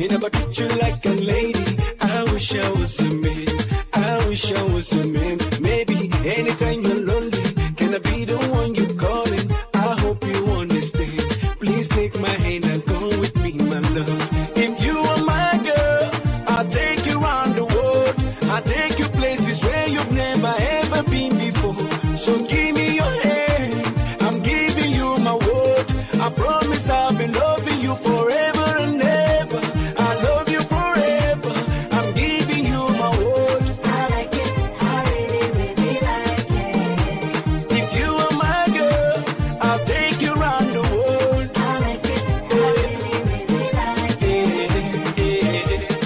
He never treat you like a lady. I wish I was a man. I wish I was a man. Maybe anytime you're lonely, can I be the one you calling? I hope you understand. Please take my hand and go with me, my love. If you are my girl, I'll take you around the world. I'll take you places where you've never ever been before. So give me your hand. I'm giving you my word. I promise I'll be loving you forever and ever. I love you forever. I'm giving you my word. I like it. I really, really like it. If you are my girl, I'll take you around the world. I like it. I really, really like it.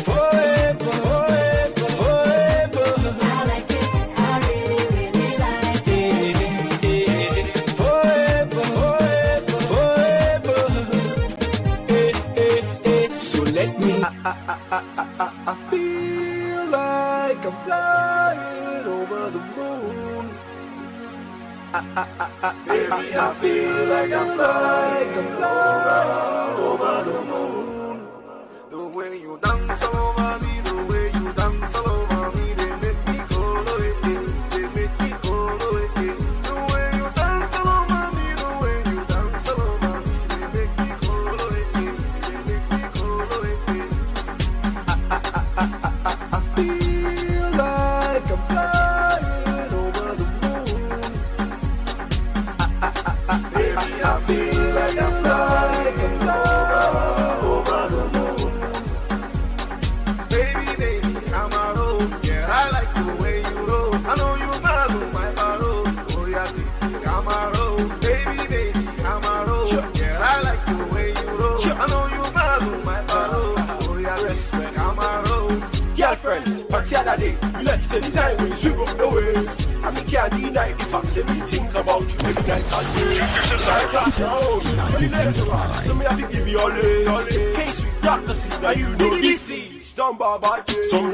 Forever, forever, forever. I like it. I really, really like it. Forever, forever, forever. So let me. I feel like I'm flying over the moon. Baby, I feel like I'm flying over the moon. The way you dance all over me, the way you dance all over me, they make me go away. They make me go away. The way you dance all over me, the way you dance all over me, they make me go away. They make me go away. I feel like I'm flying over the moon. Baby, I feel like I'm flying over the moon. Baby, come on, roll. Yeah, I like the way you roll. I know you mad on my barrel. Oh yeah, come on, roll. Baby, come on, roll. Yeah, I like the way you roll. I know you mad on my barrel. Oh yeah, respect, come on, roll. Girlfriend, but the other day, you like it anytime when you sweep up the waist. I mean, can't deny the facts and me think about you every night and day. My class, so me have to give you all this. Case we doctor see, now you know this is done by bad. Some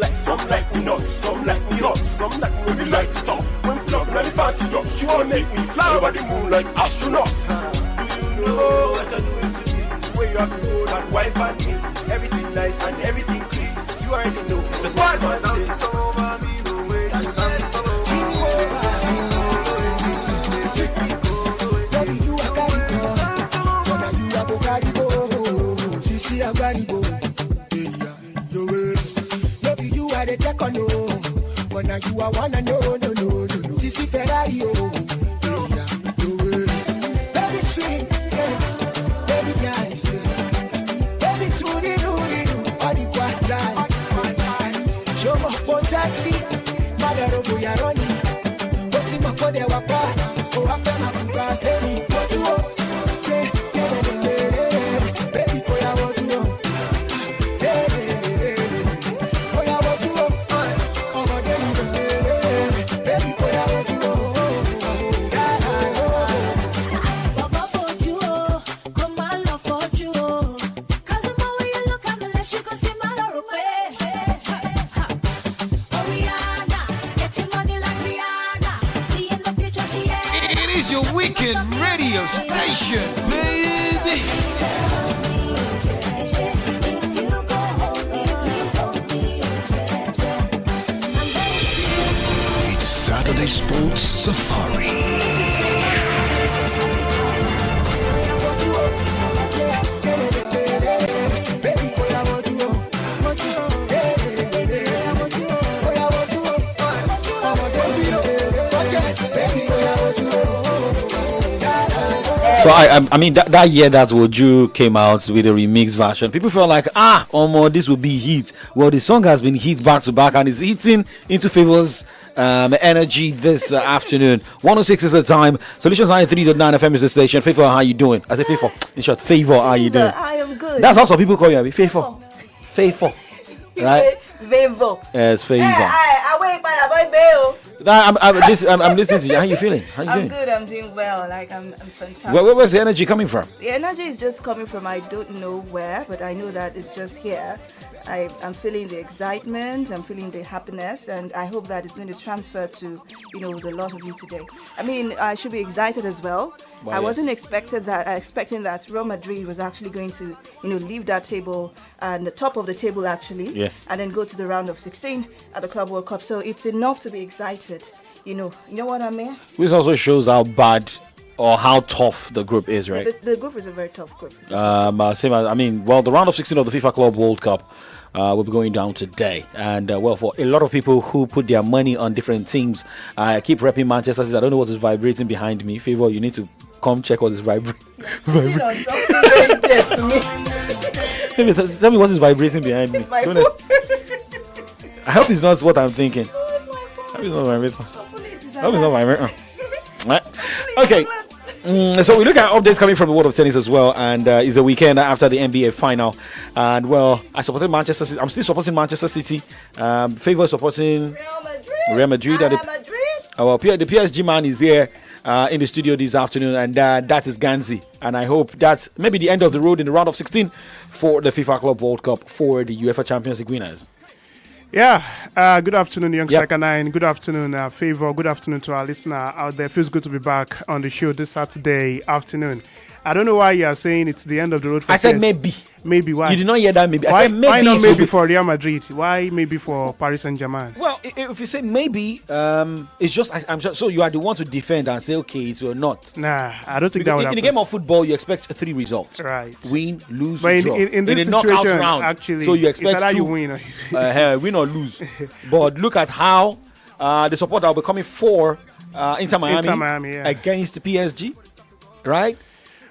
like me nuts, some like me hot, some like me when we light it up. When plug now the fancy drops, you wanna make me fly over the moon like astronauts. Do you know what you're doing to me? The way you have to hold and wipe at me, everything nice and everything clean. You already know it's a bad man thing. Dance all over me the way you dance all over me. Baby, you are carry go. When you are go carry go. Sisi a carry go. Yeah, your way. Baby, you are the check on no. When you are wanna no. Sisi Ferrari oh. Yeah, your way. Baby sweet, yeah. Baby nice, yeah. Baby do all the quad. Show me what taxi, madaro boya roni. Oti makode wapa, o afa na kuka seni. What you want? Baby koya what you want? Koya what you want? Oh my God, baby koya what you want? Baba for you, come on love for you. 'Cause the more you look at me, less you can see my love. Rihanna, getting money like Rihanna. See in the future, see it. It is your weekend radio station, baby. If you go hold me, please hold me. I'm very It's Saturday Sports Safari. Baby koya what you want? So I mean that year that Woju came out with a remix version, people felt like this will be hit. Well, the song has been hit back to back and is hitting into Favor's energy this afternoon. 106 is the time. Solutions 93.9 FM is the station. Favor, how you doing? I say Favor. In short, Favor, how you doing? I am good. That's how some people call you. Favor. Favor. Right? Favor. Yes, Favor. I wait, but I bail. I'm listening to you. How you feeling? How you I'm doing? good. I'm doing well. Like I'm fantastic. Where's the energy coming from? The energy is just coming from I don't know where, but I know that it's just here. I'm feeling the excitement, I'm feeling the happiness, and I hope that it's going to transfer to, with a lot of you today. I mean, I should be excited as well, Well, I yeah. wasn't expecting that Real Madrid was actually going to, leave that table and the top of the table actually, Yeah. and then go to the round of 16 at the Club World Cup. So it's enough to be excited. You know what I mean? Which also shows how bad or how tough the group is, right? The group is a very tough group. Same as, the round of 16 of the FIFA Club World Cup will be going down today. And, for a lot of people who put their money on different teams, I keep repping Manchester City. I don't know what is vibrating behind me. Favor, you need to come check what is vibrating. Something very dear to me. Tell me what is vibrating behind me. It's my Don't phone. it- I hope it's not what I'm thinking. I hope it's not vibrating. I hope it's not vibrating. Right. Okay. So we look at updates coming from the world of tennis as well, and it's a weekend after the NBA final. And I supported Manchester City. I'm still supporting Manchester City. Favor supporting Real Madrid. Real Madrid. The PSG man is here in the studio this afternoon, and that is Ganzi. And I hope that's maybe the end of the road in the round of 16 for the FIFA Club World Cup for the UEFA Champions League winners. Yeah, good afternoon, Young Yep. Striker 9. Good afternoon, Favor. Good afternoon to our listener out there. Feels good to be back on the show this Saturday afternoon. I don't know why you are saying it's the end of the road for I said PS. maybe. Maybe, why? You did not hear that maybe. I Why, said maybe. why not it will maybe be- for Real Madrid? Why maybe for Paris Saint-Germain? Well, if you say maybe, it's just I'm just, so you are the one to defend and say okay, it will not. Nah, I don't think that In would the happen. game of football, you expect 3 results: Right. win, lose, But draw. in this the knockout situation, round, actually, so you it's expect either 2, you win or win or lose. But look at how the support that will be coming for Inter Miami, yeah. against PSG, right?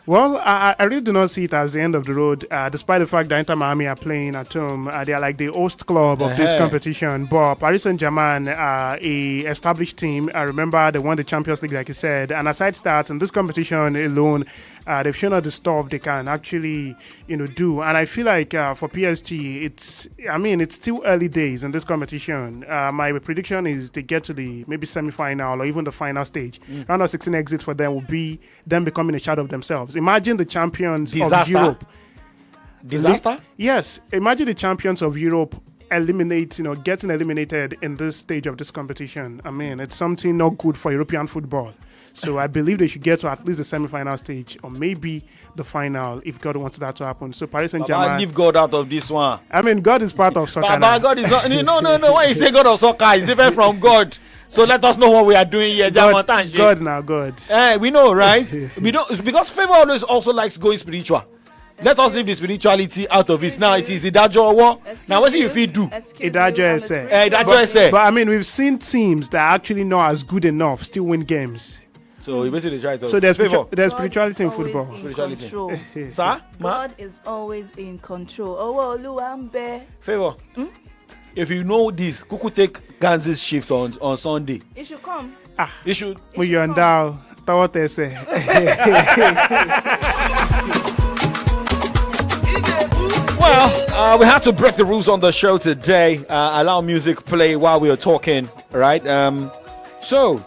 Well, I really do not see it as the end of the road, despite the fact that Inter Miami are playing at home. They are like the host club of this competition. But Paris Saint-Germain are a established team. I remember they won the Champions League, like you said. And aside that, in this competition alone, they've shown us the stuff they can actually, do. And I feel like for PSG, it's still early days in this competition. My prediction is they get to the maybe semi-final or even the final stage. Round of 16 exit for them will be them becoming a shadow of themselves. Imagine the champions of Disaster? Europe. Disaster. Yes, imagine the champions of Europe getting eliminated in this stage of this competition. I mean, it's something not good for European football. So I believe they should get to at least the semi-final stage or maybe the final if God wants that to happen. So Paris Baba, Saint-Germain. leave God out of this one. I mean, God is part of soccer. Baba, now. God is not. No. When you say God of soccer, it's different from God. So let us know what we are doing here. God, Jamotan, God now, God. we know, right? We don't, because Favor always also likes going spiritual. Let us leave the spirituality out of it. Now it is Idajo Owo. Now what do you feel do? Idajo Ese. Idajo Ese. But I mean, we've seen teams that are actually not as good enough still win games. So you basically try to. So there's Favor. spirituality in football. Spirituality. Control. Sir? Ma? God is always in control. Oh, Oluwambe. Favor. If you know this, Kuku take Ganzi's shift on Sunday. It should come. You should. We are now. What they say. Well, we had to break the rules on the show today. Allow music play while we are talking, right? So,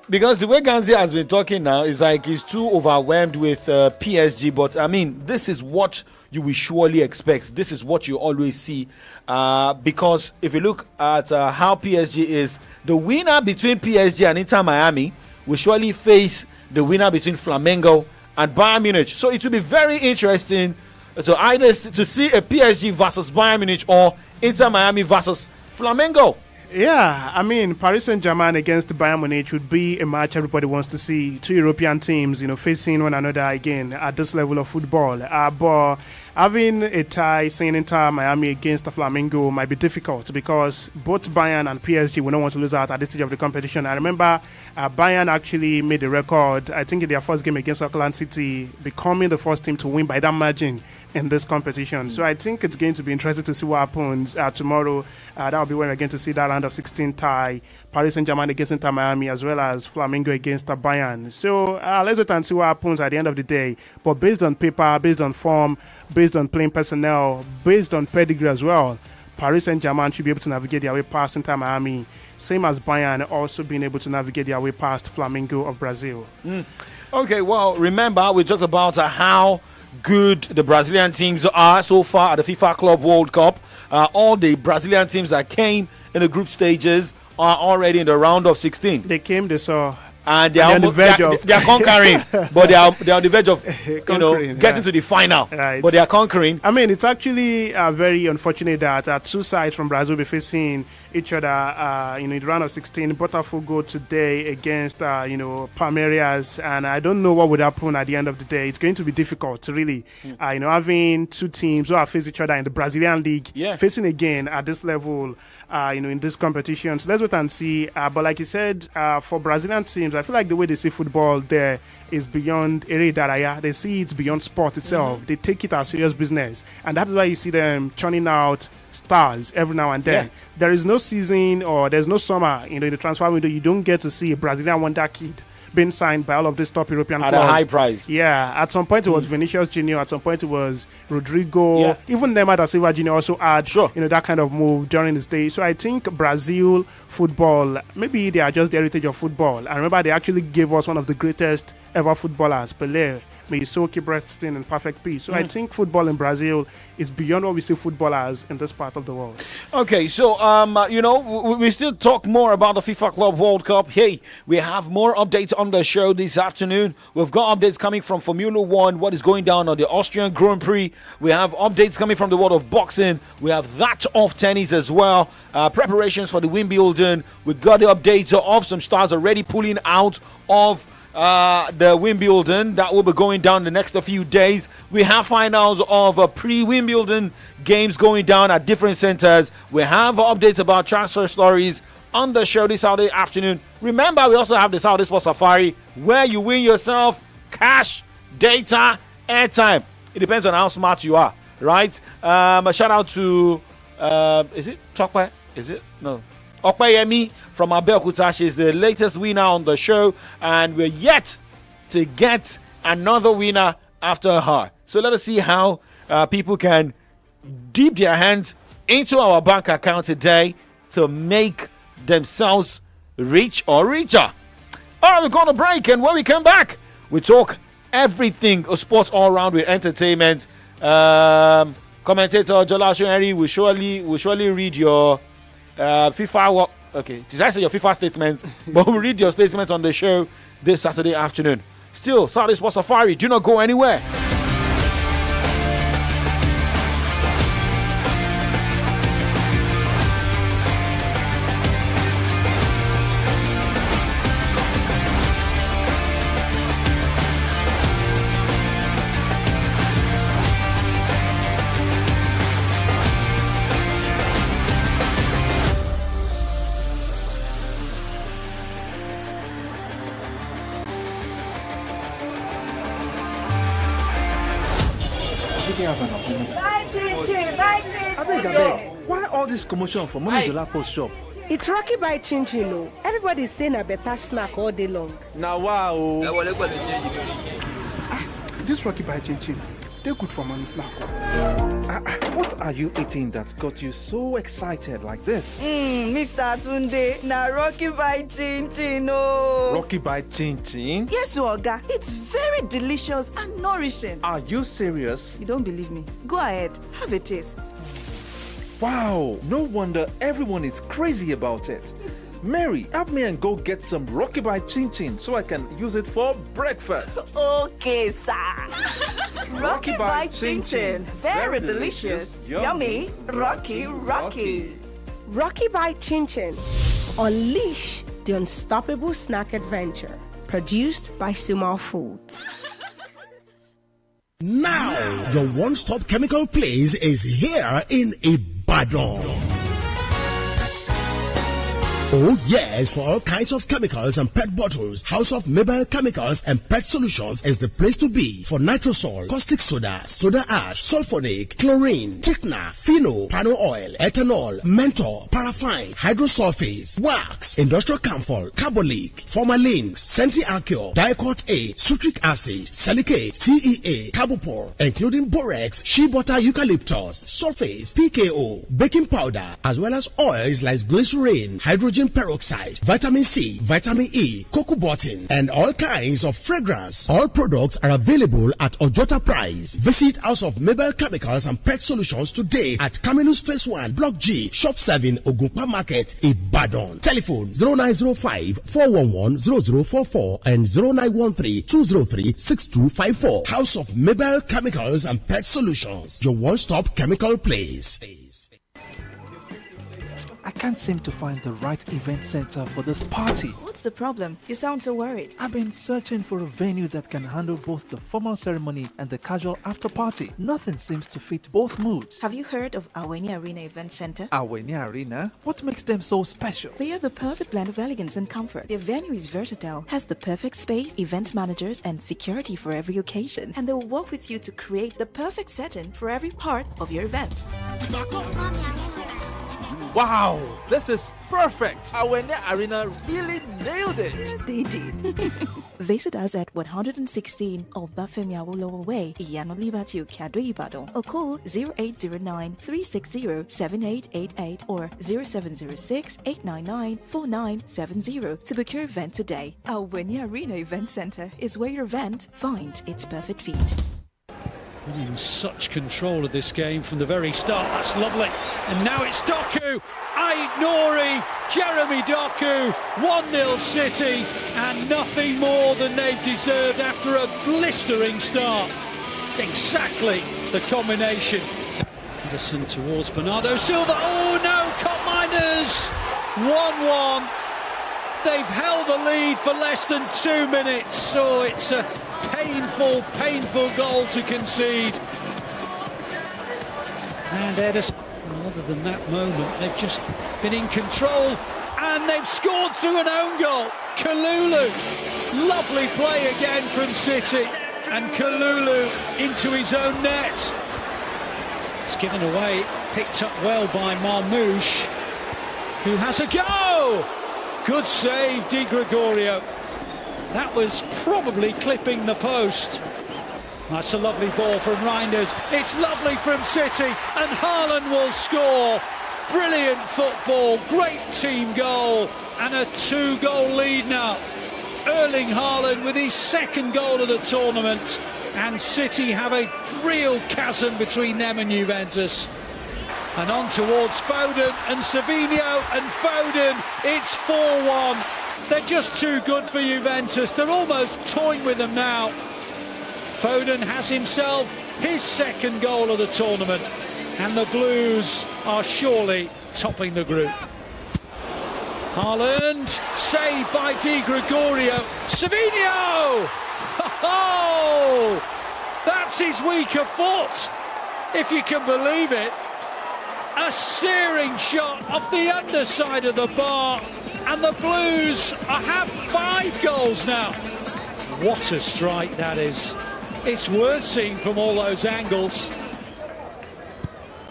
because the way Ganzi has been talking now is like he's too overwhelmed with PSG. But I mean, this is what you will surely expect. This is what you always see. Because if you look at how PSG is, the winner between PSG and Inter Miami will surely face the winner between Flamengo and Bayern Munich. So it will be very interesting to either to see a PSG versus Bayern Munich or Inter Miami versus Flamengo. Yeah, I mean, Paris Saint-Germain against Bayern Munich would be a match everybody wants to see. Two European teams, facing one another again at this level of football. But having a tie, saying Inter Miami against the Flamengo might be difficult because both Bayern and PSG will not want to lose out at this stage of the competition. I remember Bayern actually made a record, I think in their first game against Auckland City, becoming the first team to win by that margin in this competition. So I think it's going to be interesting to see what happens tomorrow. That will be when we're going to see that round of 16 tie, Paris Saint-Germain against Inter Miami, as well as Flamengo against Bayern. So let's wait and see what happens at the end of the day. But based on paper, based on form, based on playing personnel, based on pedigree as well, Paris Saint-Germain should be able to navigate their way past Inter Miami, same as Bayern also being able to navigate their way past Flamengo of Brazil. Okay, well, remember, we talked about how good the Brazilian teams are so far at the FIFA Club World Cup. All the Brazilian teams that came in the group stages are already in the round of 16. They came, they saw, and they are on the almost, verge they are, of- they are conquering, but they are on the verge of Conquering, getting yeah. to the final. Right. But they are conquering. I mean, it's actually very unfortunate that two sides from Brazil be facing each other, in the round of 16. Botafogo today against, Palmeiras, and I don't know what would happen at the end of the day. It's going to be difficult to really, having two teams who have faced each other in the Brazilian league, Yeah. facing again at this level, in this competition. So let's wait and see. But like you said, for Brazilian teams, I feel like the way they see football there is beyond ere daraya. They see it beyond sport itself. They take it as serious business, and that's why you see them churning out stars every now and then. Yeah. There is no season or there's no summer, in the transfer window. You don't get to see a Brazilian wonder kid being signed by all of these top European At clubs a high price. Yeah, at some point it was Vinicius Junior. At some point it was Rodrigo. Yeah. Even Neymar da Silva Junior also had Sure. that kind of move during his day. So I think Brazil football, maybe they are just the heritage of football. And remember, they actually gave us one of the greatest ever footballers, Pelé. May his soul keep resting in perfect peace. So I think football in Brazil is beyond what we see footballers in this part of the world. Okay, so we still talk more about the FIFA Club World Cup. Hey, we have more updates on the show this afternoon. We've got updates coming from Formula One, what is going down on the Austrian Grand Prix. We have updates coming from the world of boxing. We have that of tennis as well. Preparations for the Wimbledon. We got the updates of some stars already pulling out of the Wimbledon that will be going down the next few days. We have finals of pre-Wimbledon games going down at different centers. We have updates about transfer stories on the show this Saturday afternoon. Remember, we also have the Saturday Sports Safari where you win yourself cash, data, airtime. It depends on how smart you are, right? A shout out to is it Tokwe? Is it? No. Okpayemi from Abeokuta. She's the latest winner on the show, and we're yet to get another winner after her. So let us see how people can dip their hands into our bank account today to make themselves rich or richer. All right, we're going to break, and when we come back, we talk everything of sports all around with entertainment. Commentator Jola Shoyeri will surely read your FIFA. Okay, did I say your FIFA statements? But we'll read your statements on the show this Saturday afternoon. Still, Saturday Sports Safari. Do not go anywhere. Why all this commotion for Mommy Dolapo's shop? It's Rocky by Chin Chin. Oh. Everybody's saying a better snack all day long. Now wow. This Rocky by Chin Chin, they're good for money snack. What are you eating that got you so excited like this? Mr. Tunde, na Rocky by Chin Chin. Oh. Rocky by Chin Chin? Yes, Oga. It's very delicious and nourishing. Are you serious? You don't believe me? Go ahead, have a taste. Wow, no wonder everyone is crazy about it. Mary, help me and go get some Rocky by Chin Chin so I can use it for breakfast. Okay, sir. Rocky by Chin Chin. Very delicious. Yummy. Rocky. Rocky by Chin Chin. Unleash the unstoppable snack adventure. Produced by Sumal Foods. Now, your one-stop chemical place is here in Ibadan. Oh yes, for all kinds of chemicals and pet bottles, House of Mabel Chemicals and Pet Solutions is the place to be for nitrosol, caustic soda, soda ash, sulfonic, chlorine, thickener, phenol, pano oil, ethanol, menthol, paraffine, hydrosulfates, wax, industrial camphor, carbolic, formalin, centialkyl, diacot A, citric acid, silicate, TEA, carbopor, including borax, shea butter eucalyptus, sulfates, PKO, baking powder, as well as oils like glycerin, hydrogen hydrogen peroxide, vitamin C, vitamin E, cocoa button, and all kinds of fragrance. All products are available at Ojota price. Visit House of Mabel Chemicals and Pet Solutions today at Caminus Phase 1, Block G, Shop 7, Ogunpa Market, Ibadan. Telephone 0905 411 0044 and 0913 203 6254. House of Mabel Chemicals and Pet Solutions, your one-stop chemical place. I can't seem to find the right event center for this party. What's the problem? You sound so worried. I've been searching for a venue that can handle both the formal ceremony and the casual after party. Nothing seems to fit both moods. Have you heard of Aweni Arena Event Center? Aweni Arena? What makes them so special? They are the perfect blend of elegance and comfort. Their venue is versatile, has the perfect space, event managers, and security for every occasion. And they will work with you to create the perfect setting for every part of your event. Wow, this is perfect. Aweni Arena really nailed it. Yes, they did. Visit us at 116 Obafemi Awolowo Way, Iyano Liberty, Okado, Ibadan, or call 0809 360 7888 or 0706 899 4970 to book your event today. Aweni Arena Event Center is where your event finds its perfect fit. In such control of this game from the very start. That's lovely. And now it's Doku, Aït-Nouri, Jeremy Doku, 1-0 City, and nothing more than they've deserved after a blistering start. It's exactly the combination. Henderson towards Bernardo Silva. Oh no, Cop Miners! 1-1. They've held the lead for less than 2 minutes. So it's a painful goal to concede. And Ederson, other than that moment, they've just been in control and they've scored through an own goal. Kalulu, lovely play again from City, and Kalulu into his own net. It's given away, picked up well by Marmouche, who has a go. Good save, Di Gregorio. That was probably clipping the post. That's a lovely ball from Reinders. It's lovely from City, and Haaland will score. Brilliant football, great team goal, and a 2-goal lead now. Erling Haaland with his second goal of the tournament, and City have a real chasm between them and Juventus. And on towards Foden and Savinho, and Foden, it's 4-1. They're just too good for Juventus. They're almost toying with them now. Foden has himself his second goal of the tournament, and the Blues are surely topping the group. Haaland, saved by Di Gregorio. Savinho! Oh, that's his weaker foot, if you can believe it. A searing shot off the underside of the bar, and the Blues have 5 goals now. What a strike that is. It's worth seeing from all those angles.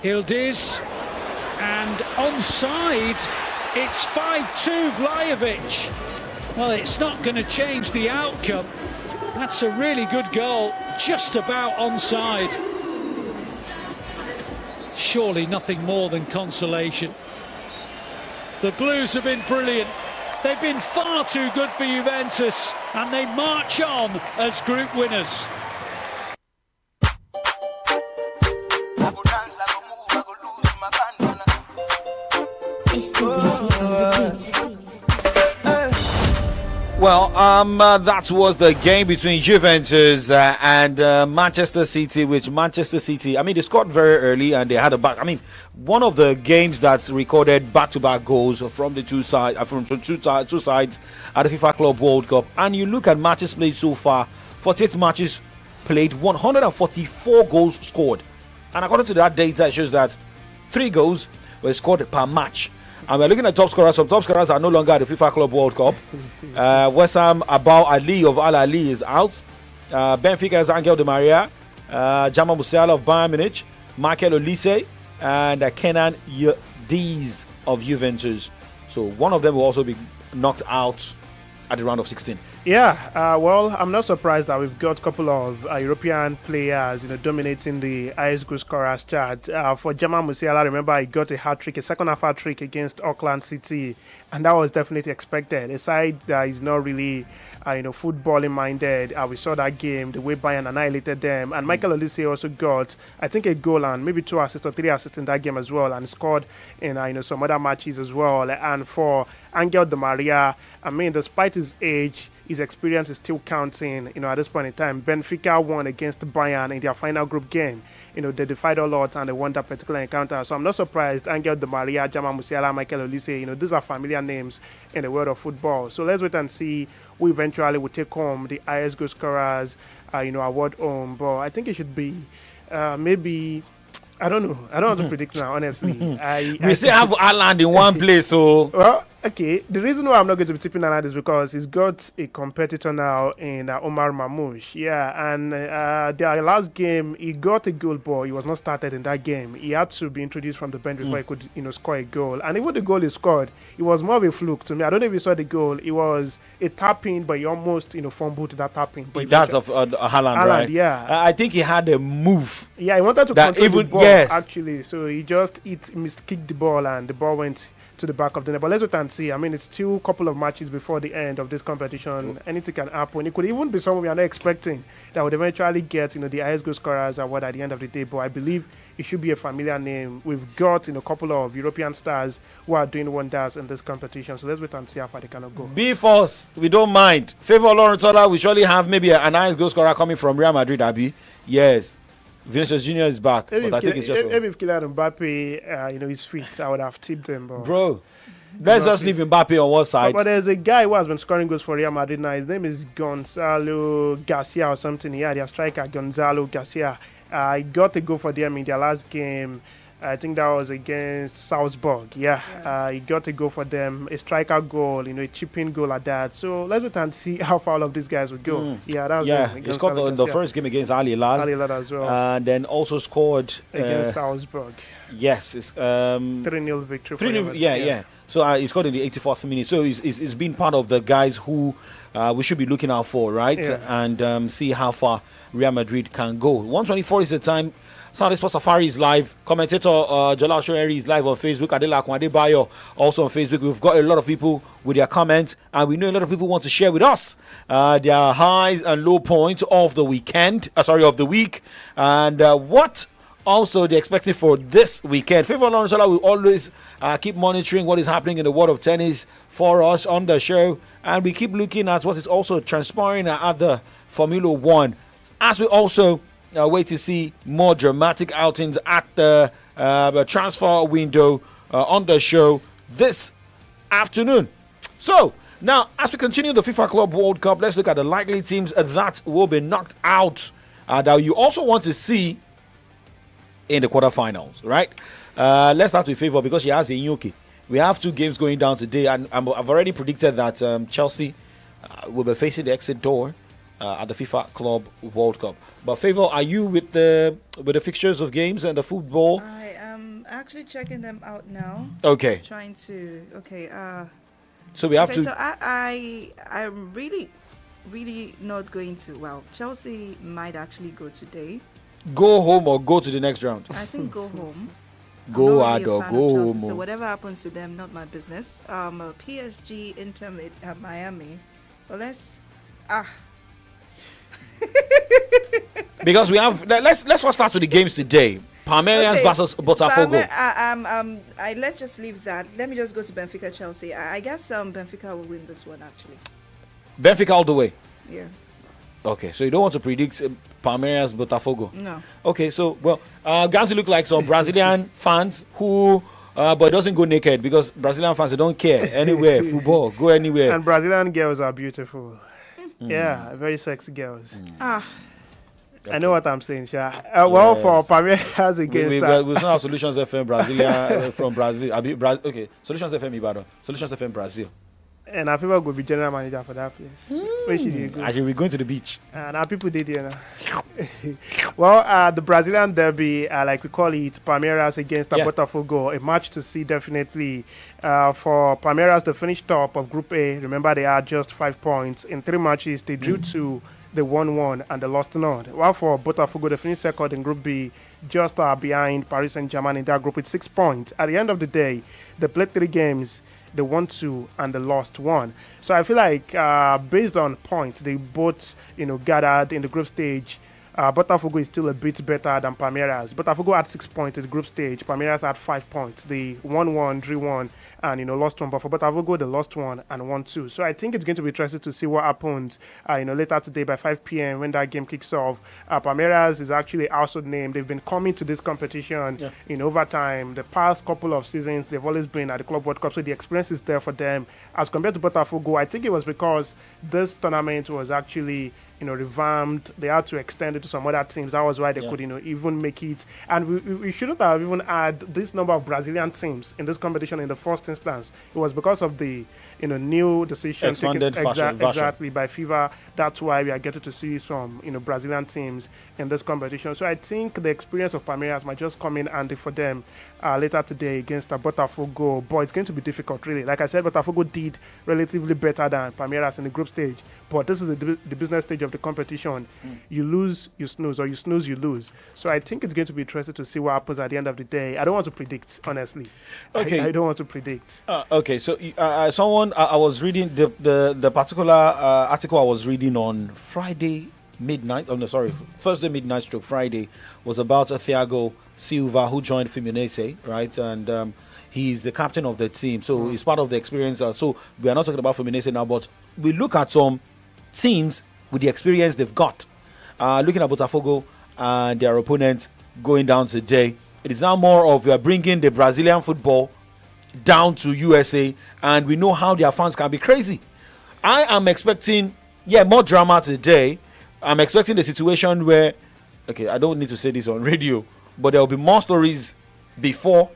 Ildiz, and onside, it's 5-2 Vlahovic. Well, it's not going to change the outcome. That's a really good goal, just about onside. Surely nothing more than consolation. The Blues have been brilliant. They've been far too good for Juventus, and they march on as group winners. Well, that was the game between Juventus and Manchester City, which Manchester City, I mean, they scored very early and they had a back. I mean, one of the games that's recorded back-to-back goals from the two sides at the FIFA Club World Cup. And you look at matches played so far, 48 matches played, 144 goals scored. And according to that data, it shows that 3 goals were scored per match. And we're looking at top scorers. Some top scorers are no longer at the FIFA Club World Cup. West Ham, Abou Ali of Al Ahly is out. Benfica's Angel Di Maria. Jamal Musiala of Bayern Munich. Michael Olise. And Kenan Yildiz of Juventus. So one of them will also be knocked out at the round of 16. Yeah, well, I'm not surprised that we've got a couple of European players, dominating the highest goal scorers chart. For Jamal Musiala, remember he got a hat trick, a second half hat trick against Auckland City, and that was definitely expected. A side that is not really, footballing minded. We saw that game, the way Bayern annihilated them, and Michael Olise also got, I think, a goal and maybe 2 assists or 3 assists in that game as well, and scored in some other matches as well. And for Angel Di Maria, I mean, despite his age, his experience is still counting, at this point in time. Benfica won against Bayern in their final group game. They defied all odds and they won that particular encounter. So I'm not surprised. Angel Di Maria, Jamal Musiala, Michael Olise, these are familiar names in the world of football. So let's wait and see who eventually will take home the highest goal scorers, award home. But I think it should be maybe... I don't know. I don't want to predict now, honestly. We still have Haaland in one place, so... Well, okay. The reason why I'm not going to be tipping Haaland is because he's got a competitor now in Omar Mamouche. Yeah, and their last game, he got a goal, but he was not started in that game. He had to be introduced from the bench before he could, score a goal. And even the goal he scored, it was more of a fluke to me. I don't know if you saw the goal. It was a tap-in, but he almost, fumbled that tap-in. That's of Haaland, right? Yeah. I think he had a move. Yeah, he wanted to control the ball, actually. So he just miskicked the ball, and the ball went to the back of the net. But let's wait and see. I mean, it's still a couple of matches before the end of this competition. Anything can happen. It could even be someone we are not expecting that would eventually get, the highest goal scorers award at the end of the day. But I believe it should be a familiar name. We've got, a couple of European stars who are doing wonders in this competition. So let's wait and see how far they can go. Be force, we don't mind. Favor Lawrence, we surely have maybe a nice goal scorer coming from Real Madrid, Abi. Yes. Vinicius Junior is back, maybe but I think it's just... Maybe if Kylian Mbappe, is fit, I would have tipped him. Bro, let's just leave Mbappe on one side. But there's a guy who has been scoring goals for Real Madrid now. His name is Gonzalo Garcia or something. Yeah, their striker, Gonzalo Garcia. He got a goal for them in their last game. I think that was against Salzburg. Yeah. He got a goal for them, a striker goal, a chipping goal at that. So let's wait and see how far all of these guys would go. Yeah, that was he scored in the first game against Al Hilal. Al Hilal as well. And then also scored against Salzburg. Yes, it's 3-0 victory. 3-0, yeah. So he scored in the 84th minute. So he's been part of the guys who we should be looking out for, right? Yeah. And see how far Real Madrid can go. 1:24 is the time. Sunday Sports Safari is live. Commentator Jola Shoeri is live on Facebook. Adela Adebayo also on Facebook. We've got a lot of people with their comments, and we know a lot of people want to share with us their highs and low points of the weekend. Of the week, and what also they're expecting for this weekend. Favor Lawrence will always keep monitoring what is happening in the world of tennis for us on the show, and we keep looking at what is also transpiring at the Formula One, as we also wait to see more dramatic outings at the transfer window on the show this afternoon. So, now, as we continue the FIFA Club World Cup, let's look at the likely teams that will be knocked out that you also want to see in the quarterfinals, right? Let's start with Favor because she has a Inyuki. We have 2 games going down today, and I've already predicted that Chelsea will be facing the exit door at the FIFA Club World Cup. But Favor, are you with the fixtures of games and the football? I am actually checking them out now. Okay. Trying to So we have to. So I'm really not going to. Well, Chelsea might actually go today. Go home or go to the next round? I think go home. Go out or go home. So whatever happens to them, not my business. PSG, Inter Miami. Well, let's because we have let's first start with the games today. Palmeiras versus Botafogo. Let's just leave that. Let me just go to Benfica Chelsea. I guess Benfica will win this one actually. Benfica all the way. Yeah. Okay, so you don't want to predict Palmeiras Botafogo? No. Okay, so Gansi look like some Brazilian fans who but it doesn't go naked because Brazilian fans, they don't care anywhere. Football, go anywhere. And Brazilian girls are beautiful. Yeah, very sexy girls. I know what I'm saying, Sha. Well, for Palmeiras against we have Solutions FM Brazilian from Brazil. Okay, Solutions FM Ibadan, Solutions FM Brazil. And I feel will be general manager for that place. Where should you go? I should be going to the beach. And our people did here now. Well, the Brazilian derby, like we call it, Palmeiras against Botafogo, a match to see definitely. For Palmeiras, they finished top of Group A. Remember, they had just 5 points. In 3 matches, they drew 2, they won 1, and they lost none. While for Botafogo, they finished second in Group B, just behind Paris Saint-Germain in that group with 6 points. At the end of the day, they played 3 games. They won 2 and they lost 1. So I feel like based on points, they both gathered in the group stage. Botafogo is still a bit better than Palmeiras. Botafogo had 6 points in the group stage. Palmeiras had 5 points. They won 1, drew 1, and lost 1. But for Botafogo, they lost 1 and won 2. So I think it's going to be interesting to see what happens. Later today by 5 p.m. when that game kicks off. Palmeiras is actually a household name. They've been coming to this competition in overtime. The past couple of seasons, they've always been at the Club World Cup, so the experience is there for them. As compared to Botafogo, I think it was because this tournament was actually revamped. They had to extend it to some other teams. That was why they could, even make it. And we shouldn't have even had this number of Brazilian teams in this competition in the first instance. It was because of the, new decision Expanded taken version. exactly by FIFA. That's why we are getting to see some, Brazilian teams in this competition. So I think the experience of Palmeiras might just come in handy for them later today against Botafogo. But it's going to be difficult, really. Like I said, Botafogo did relatively better than Palmeiras in the group stage. But this is the business stage of the competition. You lose, you snooze, or you snooze, you lose. So I think it's going to be interesting to see what happens at the end of the day. I don't want to predict, honestly. Okay. I don't want to predict. Okay, so someone I was reading the particular article I was reading on Friday midnight. Oh no, sorry, Thursday midnight stroke Friday was about Thiago Silva, who joined Fluminense, right? And he's the captain of the team, so he's part of the experience. So we are not talking about Fluminense now, but we look at some teams with the experience they've got. Looking at Botafogo and their opponent going down today, it is now more of bringing the Brazilian football down to USA, and we know how their fans can be crazy. I am expecting, more drama today. I'm expecting the situation where, okay, I don't need to say this on radio, but there will be more stories before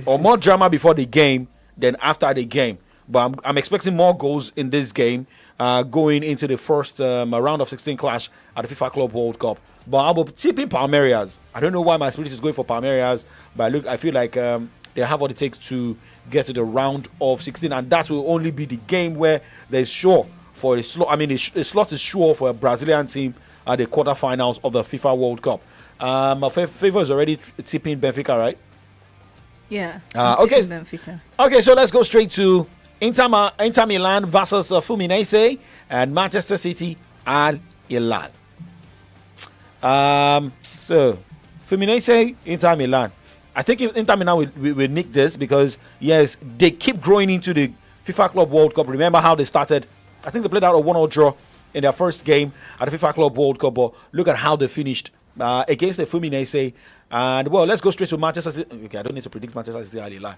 or more drama before the game than after the game. But I'm expecting more goals in this game going into the first round of 16 clash at the FIFA Club World Cup. But I'll be tipping Palmeiras. I don't know why my spirit is going for Palmeiras, but I feel like they have what it takes to get to the round of 16, and that will only be the game where there's sure for a slot. I mean, a slot is sure for a Brazilian team at the quarterfinals of the FIFA World Cup. My favor is already tipping Benfica, right? Yeah. Okay. Benfica. Okay, so let's go straight to Inter Milan versus Fluminense and Manchester City Al Hilal. So Fluminense, Inter Milan. I think Inter Milan will nick this because yes, they keep growing into the FIFA Club World Cup. Remember how they started? I think they played out a 1-0 draw in their first game at the FIFA Club World Cup. But look at how they finished against the Fluminense. And well, let's go straight to Manchester City. Okay, I don't need to predict Manchester City Al Hilal.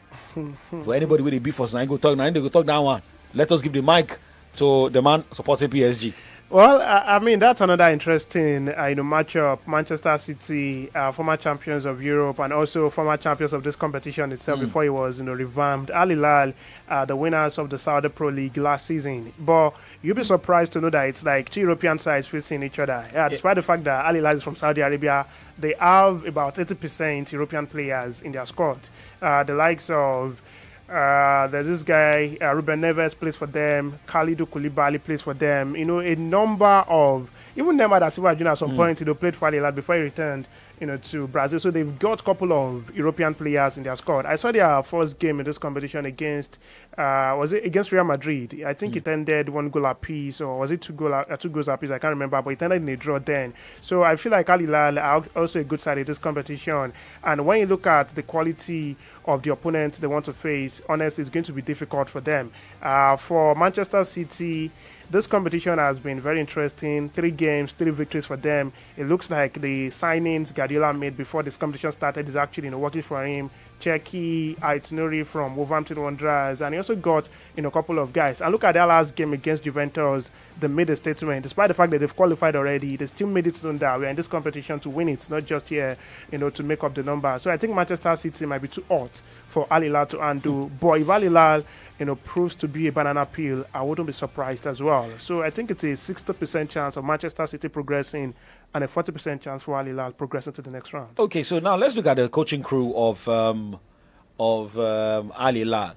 For anybody with a beef for us, I go talk that one. Let us give the mic to the man supporting PSG. Well, I mean, that's another interesting matchup. Manchester City, former champions of Europe and also former champions of this competition itself before it was revamped. Al Hilal, the winners of the Saudi Pro League last season. But you'll be surprised to know that it's like two European sides facing each other. Despite the fact that Al Hilal is from Saudi Arabia, they have about 80% European players in their squad. The likes of there's this guy, Ruben Neves plays for them, Khalidou Koulibaly plays for them. A number of, even Neymar da Silva Jr. at some point, played for Al Hilal before he returned, to Brazil. So they've got a couple of European players in their squad. I saw their first game in this competition against, was it against Real Madrid? I think it ended 1 goal apiece, or was it 2 goals apiece? I can't remember, but it ended in a draw then. So I feel like Al Hilal are also a good side in this competition. And when you look at the quality of the opponents they want to face, honestly, it's going to be difficult for them. For Manchester City, this competition has been very interesting. 3 games, 3 victories for them. It looks like the signings Guardiola made before this competition started is actually working for him. Cherki, Aitonori from Wolverhampton Wanderers, and he also got a couple of guys. And look at their last game against Juventus. They made a statement, despite the fact that they've qualified already. They still made it known that we're in this competition to win it, not just here, to make up the number. So I think Manchester City might be too hot for Al Hilal to undo. But if Al Hilal, proves to be a banana peel, I wouldn't be surprised as well. So I think it's a 60% chance of Manchester City progressing and a 40% chance for Al Hilal progressing to the next round. Okay, so now let's look at the coaching crew of Al Hilal.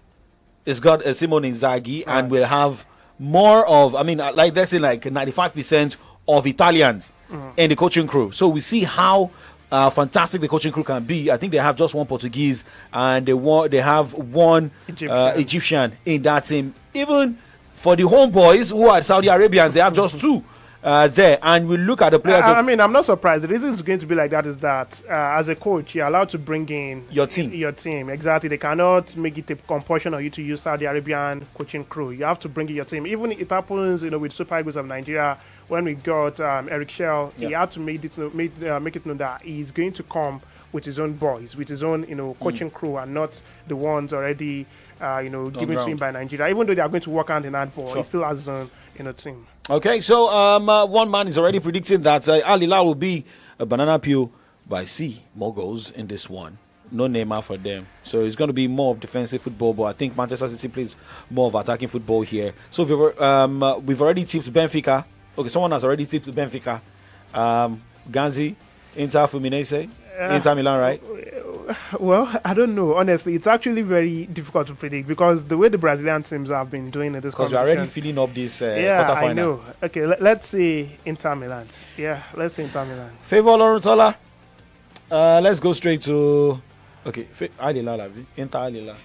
It's got Simone Inzaghi, and we'll have more of, like let's say like 95% of Italians in the coaching crew. So we see how fantastic the coaching crew can be. I think they have just one Portuguese, and they have one Egyptian in that team. Even for the homeboys who are Saudi Arabians, they have just two there. And we look at the players. I'm not surprised. The reason it's going to be like that is that as a coach, you're allowed to bring in your team. Exactly. They cannot make it a compulsion on you to use Saudi Arabian coaching crew. You have to bring in your team. Even it happens, with Super Eagles of Nigeria. When we got Eric Shell, he had to make it known that he's going to come with his own boys, with his own coaching crew, and not the ones already given to him by Nigeria. Even though they are going to work hand in hand, but he still has his own team. Okay, so one man is already predicting that Al Hilal will be a banana peel by C Moguls in this one. No Neymar for them, so it's going to be more of defensive football. But I think Manchester City plays more of attacking football here. So we've already tipped Benfica. Okay, someone has already tipped Benfica. Ganzi, Inter, Fluminense, Inter Milan, right? Well, I don't know. Honestly, it's actually very difficult to predict because the way the Brazilian teams have been doing in this competition. Because we're already filling up this quarterfinal. I know. Okay, let's say Inter Milan. Yeah, let's say Inter Milan. Favor Lorenzola. Let's go straight to... Okay, Al Hilal, Inter Al Hilal.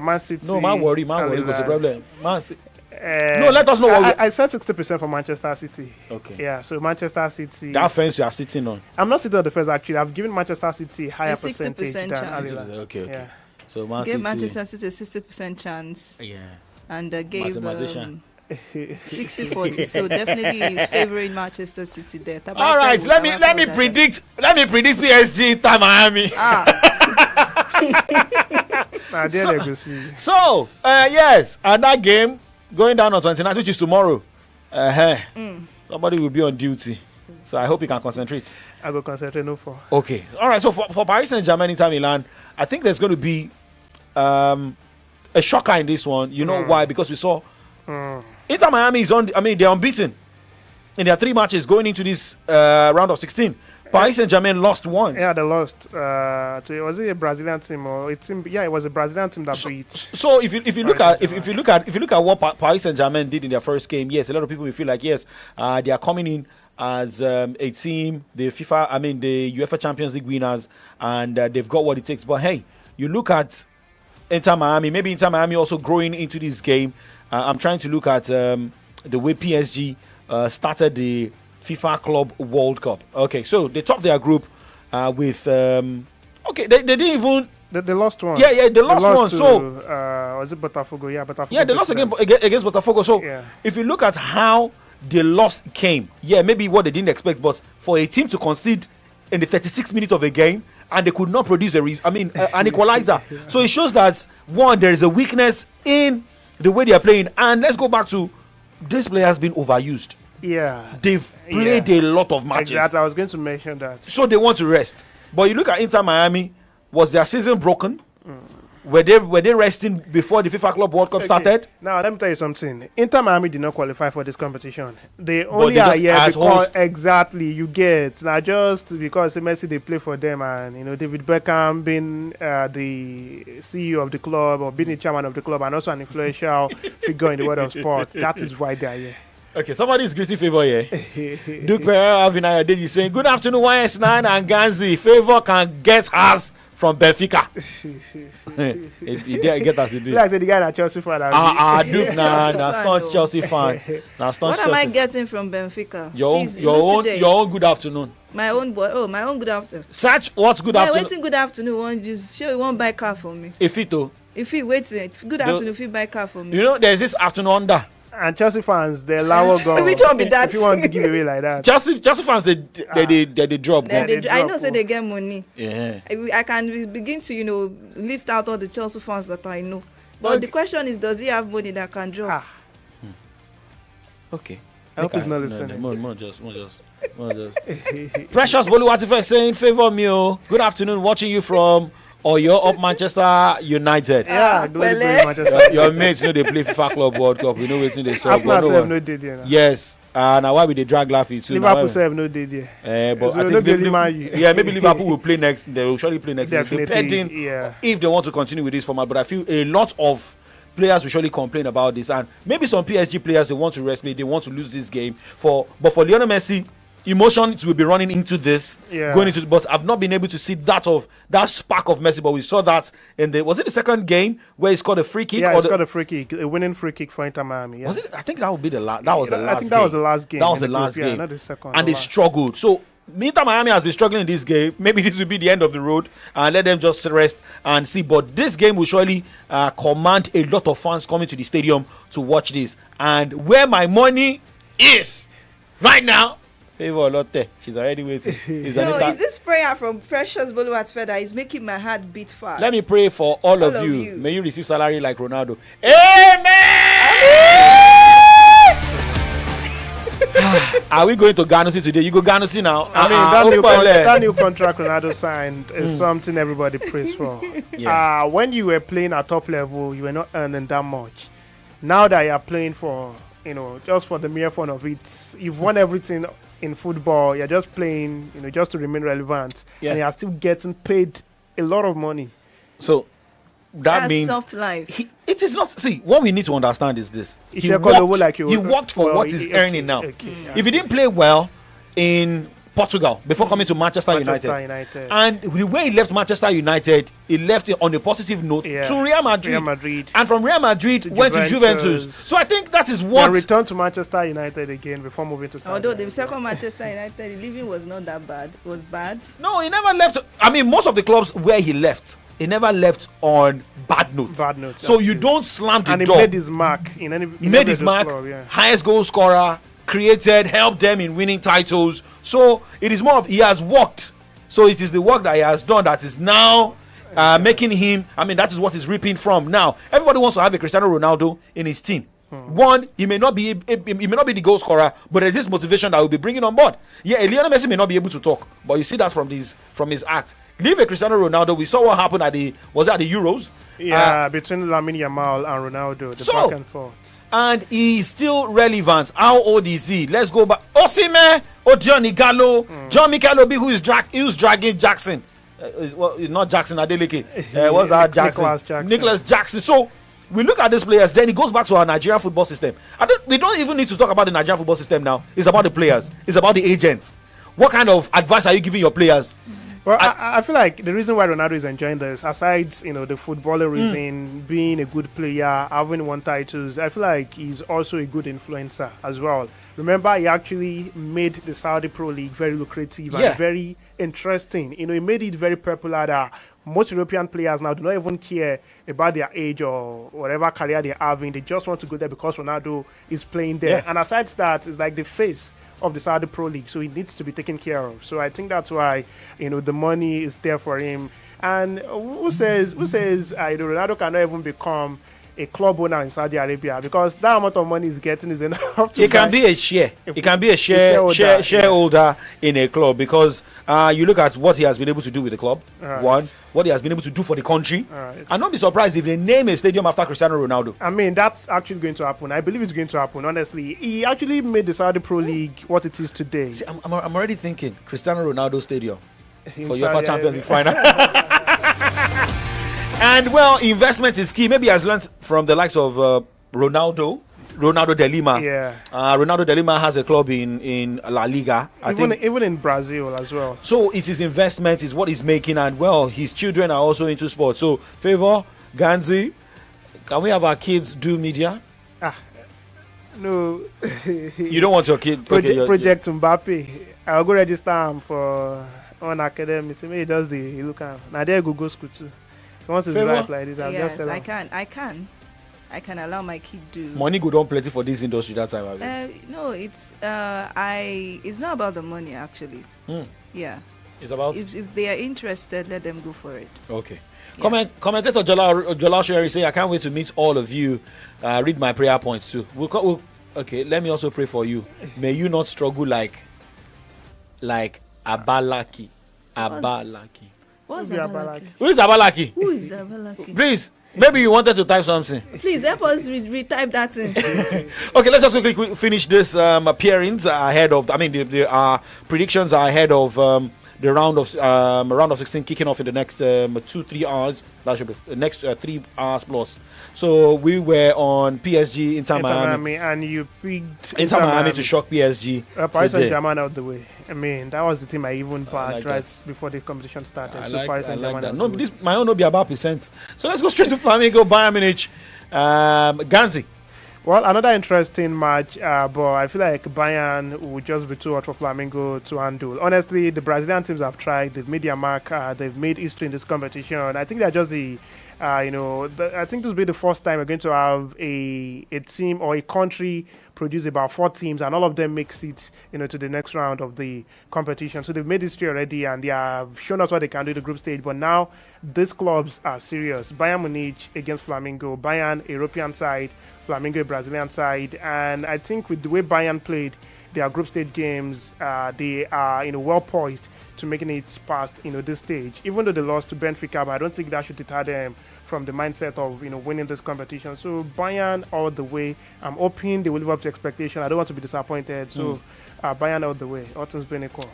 Man City. No, man worry was the problem. Man City. No, let us know what I said 60% for Manchester City. Okay. Yeah, so Manchester City. That fence you are sitting on. I'm not sitting on the fence actually. I've given Manchester City higher 60% percentage than chance. Okay. Yeah. So Man Give City. Manchester City a 60% chance. Yeah. And gave 60-40. So So definitely favoring Manchester City there. All right, let me predict PSG Inter Miami. So yes, and that game going down on 29th, which is tomorrow. Somebody will be on duty, so I hope you can concentrate. I will concentrate no for. Okay, all right. So for Paris Saint-Germain, Inter Milan, I think there's going to be a shocker in this one. You know why? Because we saw Inter Miami is on. They're unbeaten in their 3 matches going into this round of 16. Paris Saint-Germain lost once. Yeah, they lost. Was it a Brazilian team or a team? Yeah, it was a Brazilian team that beat. So if you look at what Paris Saint-Germain did in their first game, yes, a lot of people will feel like yes, they are coming in as a team, the UEFA Champions League winners, and they've got what it takes. But hey, you look at Inter Miami. Maybe Inter Miami also growing into this game. I'm trying to look at the way PSG started the FIFA Club World Cup. Okay, so they topped their group with they didn't even they lost one. Yeah, they lost one. To, so was it Botafogo? Yeah, Botafogo. Yeah, they lost against Botafogo. So if you look at how the loss came, maybe what they didn't expect, but for a team to concede in the 36th minute of a game and they could not produce an equalizer. So it shows that one, there is a weakness in the way they are playing. And let's go back to this player has been overused. Yeah, they've played a lot of matches. Exactly, I was going to mention that. So they want to rest. But you look at Inter Miami, was their season broken? Were they resting before the FIFA Club World Cup started? Now let me tell you something. Inter Miami did not qualify for this competition. They only are here because exactly you get now just because Messi they play for them and David Beckham being the CEO of the club or being the chairman of the club and also an influential figure in the world of sport. That is why they are here. Okay, somebody is greeting Favor here. Duke Pereira Avinaya Deji saying, "Good afternoon, YS9 and Ganzi. Favor can get us from Benfica." He didn't get us. Like I said, the guy that Chelsea fan. Duke, that's not Chelsea fan. What am I getting from Benfica? Your own good afternoon. My own boy. Oh, my own good afternoon. Search what's good afternoon. Waiting good afternoon. Won't you show you won't buy car for me? If he waiting. Good afternoon. If you buy car for me. There's this afternoon under. And Chelsea fans, they allow go. Which one be that? If you want to give away like that. Chelsea fans, they drop. Then Gone. I know, say they get money. Yeah. I can begin to, list out all the Chelsea fans that I know. But the question is, does he have money that can drop? Okay. I hope he's not listening. More just. Precious Boluwatife saying, favor me. Good afternoon, watching you from Oyo up Manchester United. Yeah, Manchester. Your mates know they play FIFA Club World Cup. We know what's in the sub. No did yeah. Yes. Now why we they drag Laffy too? Liverpool say no did yeah. But so I think maybe Liverpool will play next. They will surely play next. Definitely, depending if they want to continue with this format. But I feel a lot of players will surely complain about this, and maybe some PSG players, they want to rest, they want to lose this game but for Lionel Messi, emotions will be running into this, going into. But I've not been able to see that spark of Messi. But we saw that in was it the second game where he scored a free kick? Yeah, he scored a free kick, a winning free kick for Inter Miami. Yeah. Was it? I think that would be the last. That was the last. I think that was the last game. That was the last game, not the second. And they struggled. So Inter Miami has been struggling in this game. Maybe this will be the end of the road and let them just rest and see. But this game will surely command a lot of fans coming to the stadium to watch this. And where my money is right now, Favor Lotte, she's already waiting. Is this prayer from Precious Boluwatife that is making my heart beat fast? Let me pray for all of you. May you receive salary like Ronaldo. Amen! Are we going to Ganusi today? You go Ganusi now. I mean, that new contract Ronaldo signed is something everybody prays for. When you were playing at top level, you were not earning that much. Now that you are playing for, just for the mere fun of it, you've won everything in football. You're just playing, just to remain relevant, and you are still getting paid a lot of money. So that means soft life. It is not. See, what we need to understand is this: he worked for what he's earning now. If he didn't play well in Portugal before coming to Manchester United, and the way he left Manchester United, he left it on a positive note to Real Madrid, and from Real Madrid went to Juventus. So I think that is what. And returned to Manchester United again before moving to. Although the second Manchester United, the leaving was not that bad. It was bad. No, he never left. I mean, most of the clubs where he left, he never left on bad notes. So you don't slam the door. And he made his mark in any. He made his mark. Highest goal scorer, created, helped them in winning titles. So it is more of he has worked. So it is the work that he has done that is now making him. I mean, that is what he's reaping from. Now everybody wants to have a Cristiano Ronaldo in his team. One, he may not be the goal scorer, but there's this motivation that will be bringing on board. Yeah, Lionel Messi may not be able to talk, but you see that from his act. Leave a Cristiano Ronaldo. We saw what happened at the Euros. Yeah, between Lamine Yamal and Ronaldo, the back and forth. And he's still relevant. How old is he? Let's go back. Osimhen, Johnny Gallo, John Mikel Obi, who's dragging Jackson. Not Jackson Adeleke. What's that? Jackson. Nicholas Jackson. So we look at these players. Then it goes back to our Nigerian football system. We don't even need to talk about the Nigerian football system now. It's about the players. It's about the agents. What kind of advice are you giving your players? Well, I feel like the reason why Ronaldo is enjoying this, aside the footballer reason, being a good player, having won titles, I feel like he's also a good influencer as well. Remember, he actually made the Saudi Pro League very lucrative and very interesting. He made it very popular that most European players now do not even care about their age or whatever career they're having. They just want to go there because Ronaldo is playing there. And aside that, it's like the face of the Saudi Pro League, so he needs to be taken care of. So I think that's why the money is there for him. And who says Ronaldo cannot even become a club owner in Saudi Arabia, because that amount of money he's getting is enough to. It can be a share. It can be a shareholder in a club, because you look at what he has been able to do with the club. One, what he has been able to do for the country. And don't be surprised if they name a stadium after Cristiano Ronaldo. I mean, that's actually going to happen. I believe it's going to happen. Honestly, he actually made the Saudi Pro League what it is today. See, I'm already thinking Cristiano Ronaldo Stadium for UEFA Champions League final. And well, investment is key. Maybe he has learned from the likes of Ronaldo de Lima. Ronaldo de Lima has a club in La Liga. Even in Brazil as well. So it is investment, is what he's making, and well, his children are also into sports. So, Favor, Ganzi, can we have our kids do media? No. You don't want your kid? Project Mbappe. I'll go register him for on academy. So maybe he does the look at. Now there go school too. So once it's right like this, I'll just sell him. I can. I can allow my kid do. Money go down plenty for this industry that time. Abi? No, it's it's not about the money actually. Yeah. It's about if they are interested, let them go for it. Okay. Yeah. Commentator Jola Sherry say, I can't wait to meet all of you. Read my prayer points too. Okay, let me also pray for you. May you not struggle like Abalaki. Abalaki. What's Abalaki? Who is Abalaki? Who is Abalaki? Please, maybe you wanted to type something. Please help us retype that in. Okay, let's just quickly finish this appearance ahead of. I mean, the predictions are ahead of the round of 16 kicking off in the next 2-3 hours. That should be the next 3 hours plus. So we were on PSG Inter Miami, and you picked Inter Miami to shock PSG. Paris Saint-Germain out the way. I mean, that was the team I even backed right before the competition started. Paris Saint-Germain that. No, this my own will be about percent. So let's go straight to Flamengo Bayern Munich. Ganzi. Well, another interesting match, but I feel like Bayern will just be too hard for Flamengo to handle. Honestly, the Brazilian teams have tried. They've made their mark. They've made history in this competition. I think they're just I think this will be the first time we're going to have a team or a country produce about 4 teams, and all of them makes it, to the next round of the competition. So they've made history already, and they have shown us what they can do in the group stage. But now these clubs are serious. Bayern Munich against Flamengo. Bayern, European side. Flamengo, a Brazilian side. And I think with the way Bayern played their group stage games, they are well poised to making it past this stage. Even though they lost to Benfica, but I don't think that should deter them from the mindset of winning this competition. So Bayern all the way. I'm hoping they will live up to expectation. I don't want to be disappointed. So Bayern all the way. Otto's been equal.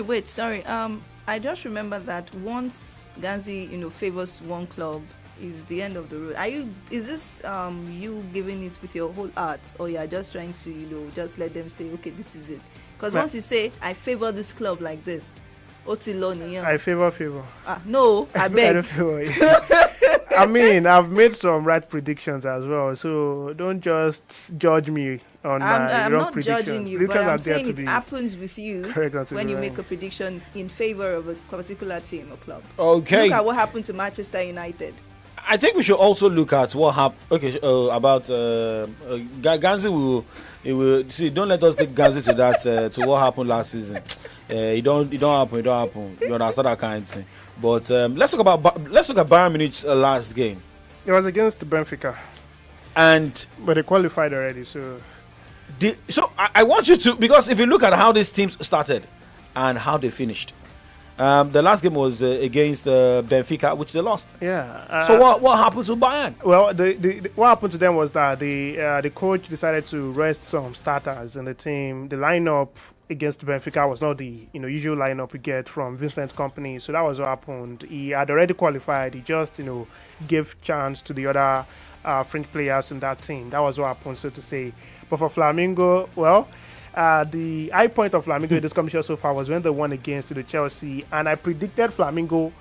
Wait, sorry. I just remember that once Ganzi favors one club, is the end of the road. Is this you giving it with your whole heart, or you are just trying to just let them say, okay, this is it? Because once you say, I favor this club like this, I favor. No, I beg. I don't favor you. I mean, I've made some right predictions as well, so don't just judge me on my wrong predictions. I'm not judging you, but I'm saying it happens with you when you make a prediction in favor of a particular team or club. Okay. Look at what happened to Manchester United. I think we should also look at what happened. Okay, about Ganzi will see. Don't let us take Ganzi to that to what happened last season. It don't happen. You understand that kind of thing. But let's look at Bayern Munich's last game. It was against Benfica, but they qualified already. So I want you to, because if you look at how these teams started and how they finished. The last game was against Benfica, which they lost. Yeah. So what happened to Bayern? Well, what happened to them was that the coach decided to rest some starters in the team. The lineup against Benfica was not the usual lineup we get from Vincent Kompany. So that was what happened. He had already qualified. He just gave chance to the other French players in that team. That was what happened, so to say. But for Flamengo, well. The high point of Flamengo in this competition so far was when they won against the Chelsea, and I predicted Flamengo,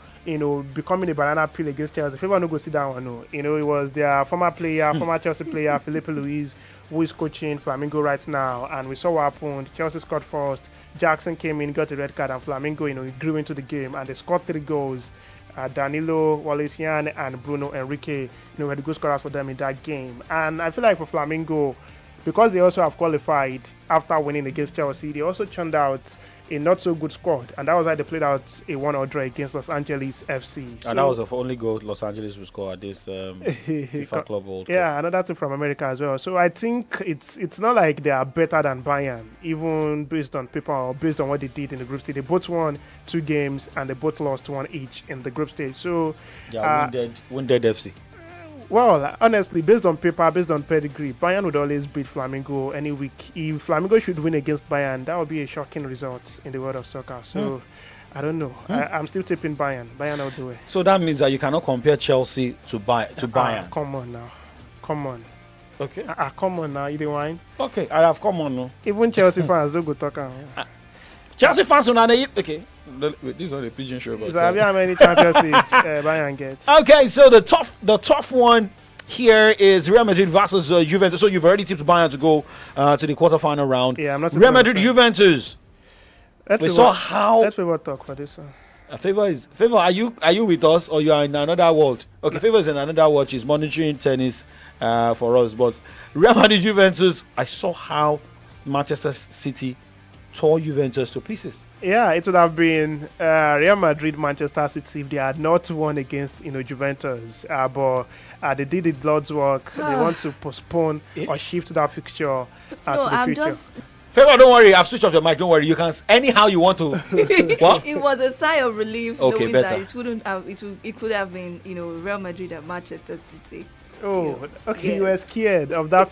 becoming a banana peel against Chelsea. If everyone no go sit down, it was their former Chelsea player, Felipe Luis, who is coaching Flamengo right now, and we saw what happened. Chelsea scored first. Jackson came in, got a red card, and Flamengo, grew into the game, and they scored 3 goals. Danilo, Walesian, and Bruno Henrique, were the goal scorers for them in that game. And I feel like for Flamengo, because they also have qualified after winning against Chelsea, they also churned out a not so good squad, and that was why they played out a 1-1 draw against Los Angeles FC. And that was the only goal Los Angeles would score at this FIFA Club World Cup. Yeah, another team from America as well. So I think it's not like they are better than Bayern, even based on paper or based on what they did in the group stage. They both won 2 games and they both lost 1 each in the group stage. So wounded FC. Well, honestly, based on paper, based on pedigree, Bayern would always beat Flamengo any week. If Flamengo should win against Bayern, that would be a shocking result in the world of soccer. So, I don't know. I'm still tipping Bayern. Bayern all the way. So that means that you cannot compare Chelsea to Bayern. Come on now. Come on. Okay. Come on now. You didn't whine? Okay, I have come on now. Even Chelsea fans don't go talk. Chelsea fans on okay. This is not a pigeon show. But how many Champions League Bayern gets? Okay, so the tough one here is Real Madrid versus Juventus. So you've already tipped Bayern to go to the quarterfinal round. Yeah, I'm not. Real Madrid Juventus. Let's talk for this one. Favor. Are you with us or you are in another world? Okay, Favor is in another world. She's monitoring tennis for us. But Real Madrid Juventus, I saw how Manchester City tore Juventus to pieces. Yeah, it would have been Real Madrid, Manchester City if they had not won against Juventus. But they did the Lord's work. They want to postpone or shift that fixture to the future. Favor, don't worry. I've switched off your mic. Don't worry. You can anyhow you want to. What? It was a sigh of relief Okay, knowing better. that it wouldn't have. It could have been Real Madrid and Manchester City. Oh, okay. You were scared of that.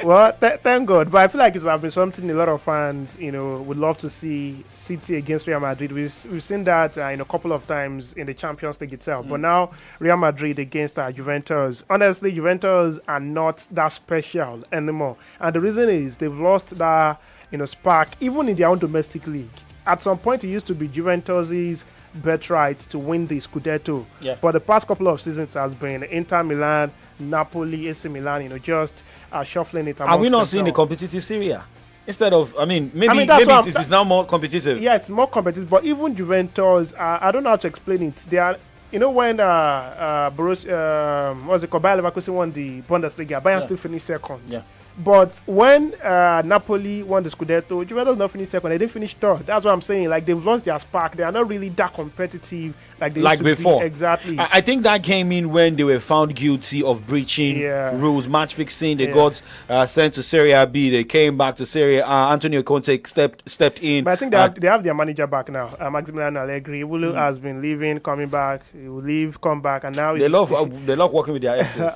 Well, thank God. But I feel like it would have been something a lot of fans, would love to see City against Real Madrid. We've seen that a couple of times in the Champions League itself. But now Real Madrid against Juventus. Honestly, Juventus are not that special anymore, and the reason is they've lost that spark even in their own domestic league. At some point, it used to be Juventus's birthright to win the Scudetto. Yeah. But the past couple of seasons has been Inter Milan, Napoli, AC Milan, just shuffling it. Are we not seeing the competitive Serie A? Instead of, maybe it is now more competitive. Yeah, it's more competitive. But even Juventus, I don't know how to explain it. They are, when Borussia, what's it called, Bayer Leverkusen won the Bundesliga, Bayern still finished second. Yeah. But when Napoli won the Scudetto, Juventus not finished second. They didn't finish third. That's what I'm saying. Like, they've lost their spark. They are not really that competitive like they used to before. be. Exactly. I think that came in when they were found guilty of breaching rules, match fixing. They got sent to Serie B. They came back to Serie A. Antonio Conte stepped in. But I think they have their manager back now. Maximiliano Allegri. Wulu has been leaving, coming back. He will leave, come back, and now they love working with their exes.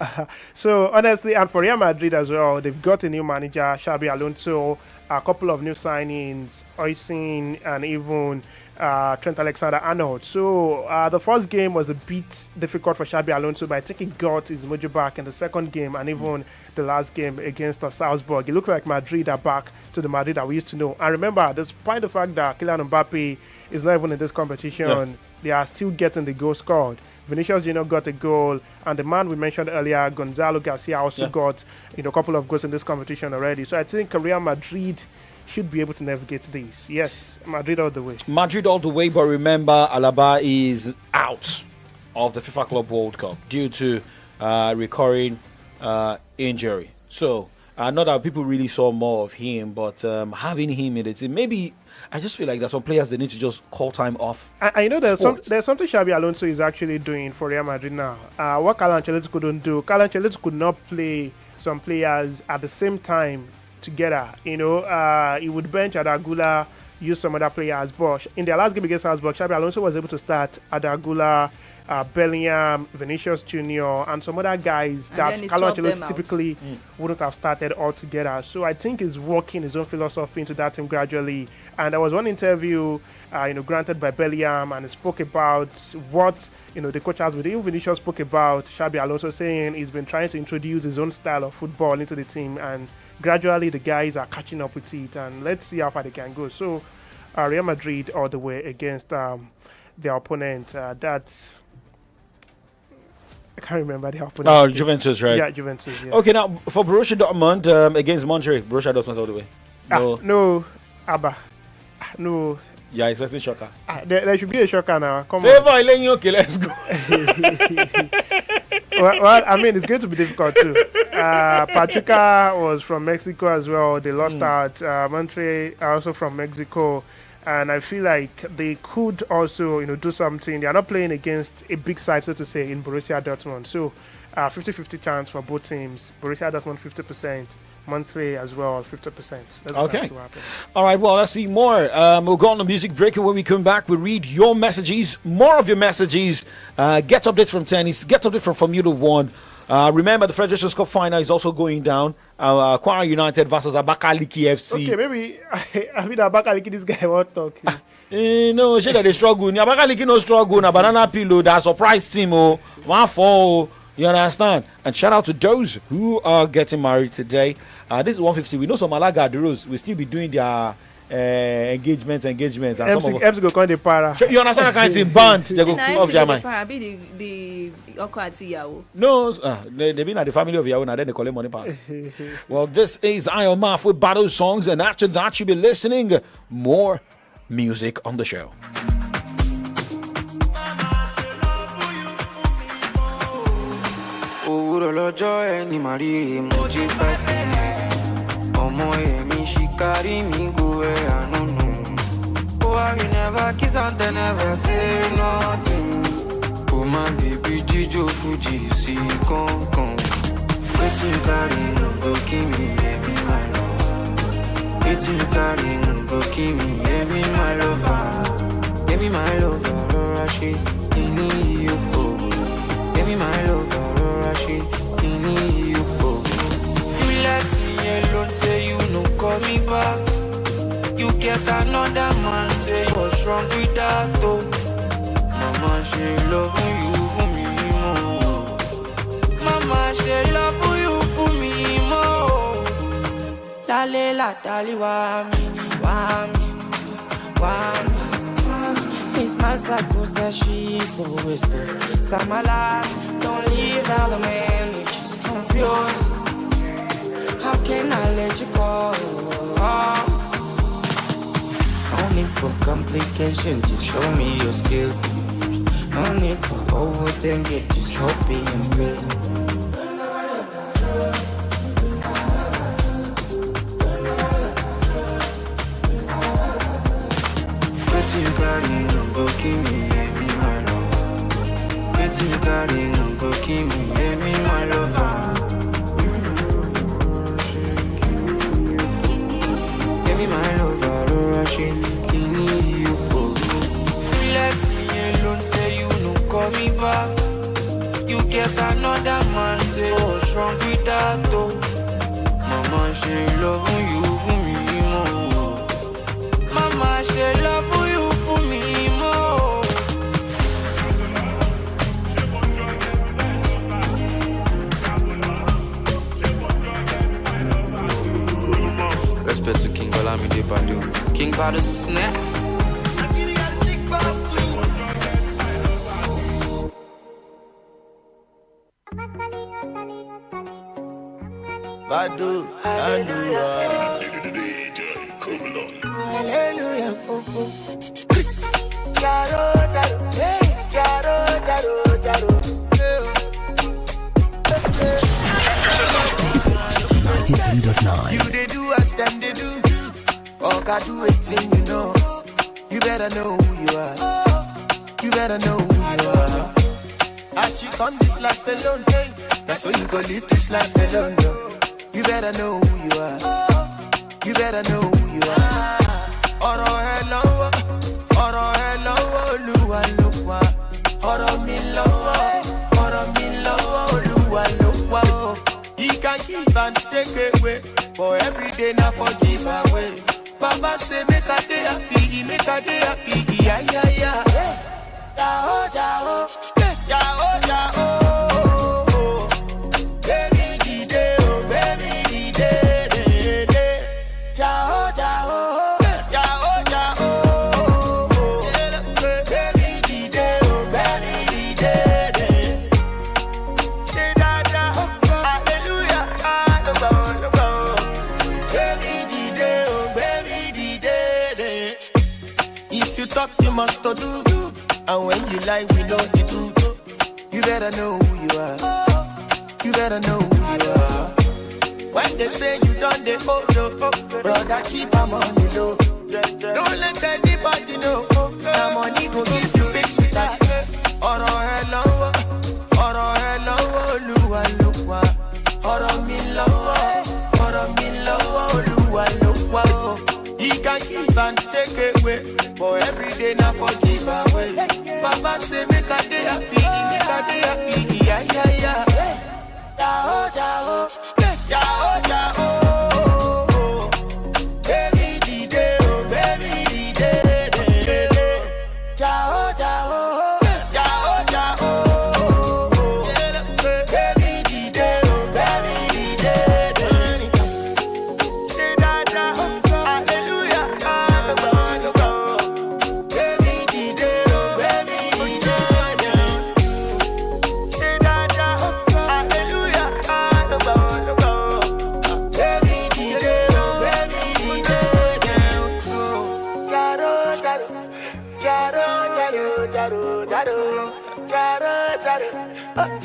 So honestly, and for Real Madrid as well, they've got a new manager, Xabi Alonso, a couple of new signings, Oisin, and even Trent Alexander-Arnold. So the first game was a bit difficult for Xabi Alonso, but I think he got his mojo back in the second game and even the last game against Salzburg. It looks like Madrid are back to the Madrid that we used to know. And remember, despite the fact that Kylian Mbappe is not even in this competition, they are still getting the goal scored. Vinicius Junior got a goal, and the man we mentioned earlier, Gonzalo Garcia, also got a couple of goals in this competition already. So I think Real Madrid should be able to navigate this. Yes, Madrid all the way. Madrid all the way, but remember, Alaba is out of the FIFA Club World Cup due to recurring injury. So not that people really saw more of him, but having him in the team, maybe I just feel like there's some players that need to just call time off. I know there's something Xabi Alonso is actually doing for Real Madrid now. What Carlo Ancelotti couldn't do. Carlo Ancelotti could not play some players at the same time together. He would bench Adagula, use some other players. But in their last game against Salzburg, Xabi Alonso was able to start Adagula, Bellingham, Vinicius Junior, and some other guys that Carlo Ancelotti typically wouldn't have started all together. So I think he's working his own philosophy into that team gradually. And there was one interview, granted by Bellingham, and he spoke about what the coach has with him. Vinicius spoke about Xabi Alonso, saying he's been trying to introduce his own style of football into the team, and gradually the guys are catching up with it. And let's see how far they can go. So Real Madrid all the way against their opponent. That's I can't remember the opponent. Oh, Juventus, right? Yeah, Juventus. Yeah. Okay, now for Borussia Dortmund against Monterrey, Borussia Dortmund all the way. No, Abba. No. Yeah, expecting shocker. There should be a shocker now. Come on. Okay, let's go. well, I mean, it's going to be difficult too. Pachuca was from Mexico as well. They lost out. Monterrey also from Mexico. And I feel like they could also, do something. They are not playing against a big side, so to say, in Borussia Dortmund. So, 50-50 chance for both teams. Borussia Dortmund 50%. Monthly as well, 50%. Okay. All right, well, let's see more. We'll go on the music break, and when we come back, we'll read your messages, more of your messages, get updates from tennis, get updates from Formula One. Remember, the Federations Cup final is also going down. Kwara United versus Abakaliki FC. Okay, maybe I mean Abakaliki, this guy won't talk. No, she that they struggle. Abakaliki no struggle. Na banana pillow, that surprise team. 1-4. You understand? And shout out to those who are getting married today. This is 150. We know some Malaga Duros will still be doing their engagements. And MC go call the para. You understand that kind of thing? Band. They go off German. The No, they've been at the family of Yahoo and then they collect money pass. Well, this is Iron Maf with Battle Songs, and after that, you'll be listening more music on the show. òwúrọ̀ lọ́jọ́ ẹni màá rí emoji 5 ọmọ èmi she carry me go where I no know. Oh, I will never kiss and they never say nothing. Oh, my baby Jijo Fuji, see come. Wetin you carry no go kill me, yeah, me my love. Wetin you carry no go kill me, yeah, me my lover. Yeah, me my lover, Rora she, kini you go. Yeah, me my lover, Rora she, kini you go. You let me alone, say you no call me back. You get another man, say you're wrong with that though. Mama, she love you for me more. Mama, she love you for me more. Lale la dali wa mi. He smiles like Musa, she's always tough. Samala, don't leave all the man, you just confused. How can I let you go? No need for complication, just show me your skills. No need to overthink it, just copy and paste. Wetin you carry no go kill me, yeah, me my love. Wetin you carry no go kill me, yeah, me my lover. Yeah, me my lover, Rora she, kini you go. You let me alone, say you no call me back. You get another man, say what's wrong with that though. Mama, she love you for me more. Mama, she love you for me more. Respect to King Olamide Badu. King Badu snap. Badu, Hallelujah, oh, oh. Jaro, jaro. 93.9. You they do as them they do. All God do it thing, you know. You better know who you are. You better know who you are. As you come this life alone, hey, that's so you go live this life alone, no. You better know who you are. You better know who you are. Ọ̀rọ̀ ẹ lọ́wọ́, Olúwa ló wà. Ọ̀rọ̀ mi lọ́wọ́, Olúwa ló wà. He can give and take away, but every day now for give away. Baba say make a day happy, yeah, yeah, yeah. Jao, yes, Jao. Baby, the day. Jao. Yes, Jao. Baby, the day. Hallelujah. Baby, the day. If you talk, you must do. And when you lie, we know the truth. You better know who you are. You better know who you are. When they say you done the photo, brother, keep our money low. Don't let anybody know. Now money go give you fix with that. Ọ̀rọ̀ ẹ lọ́wọ́, Olúwa ló wà. Ọ̀rọ̀ mi lọ́wọ́, Olúwa ló wà. He can give and take away, but every day now for give away. Baba say make a day happy, yeah, yeah, yeah. Jao, yes, Jao. Baby, the day. Jao, yes, Jao. Baby, the day. Hallelujah. Baby, the day.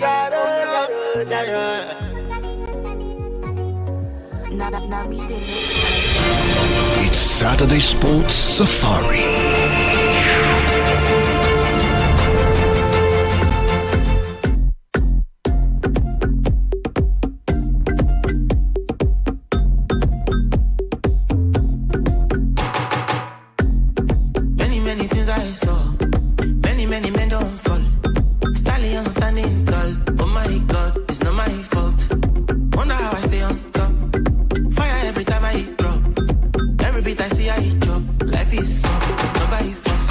Jaro. It's Saturday Sports Safari. Many things I saw. Many men don't fall. Stallion standing tall. Oh my God, it's not my fault. Wonder how I stay on top. Fire every time I drop. Every beat I see I chop. Life is soft, it's not by force.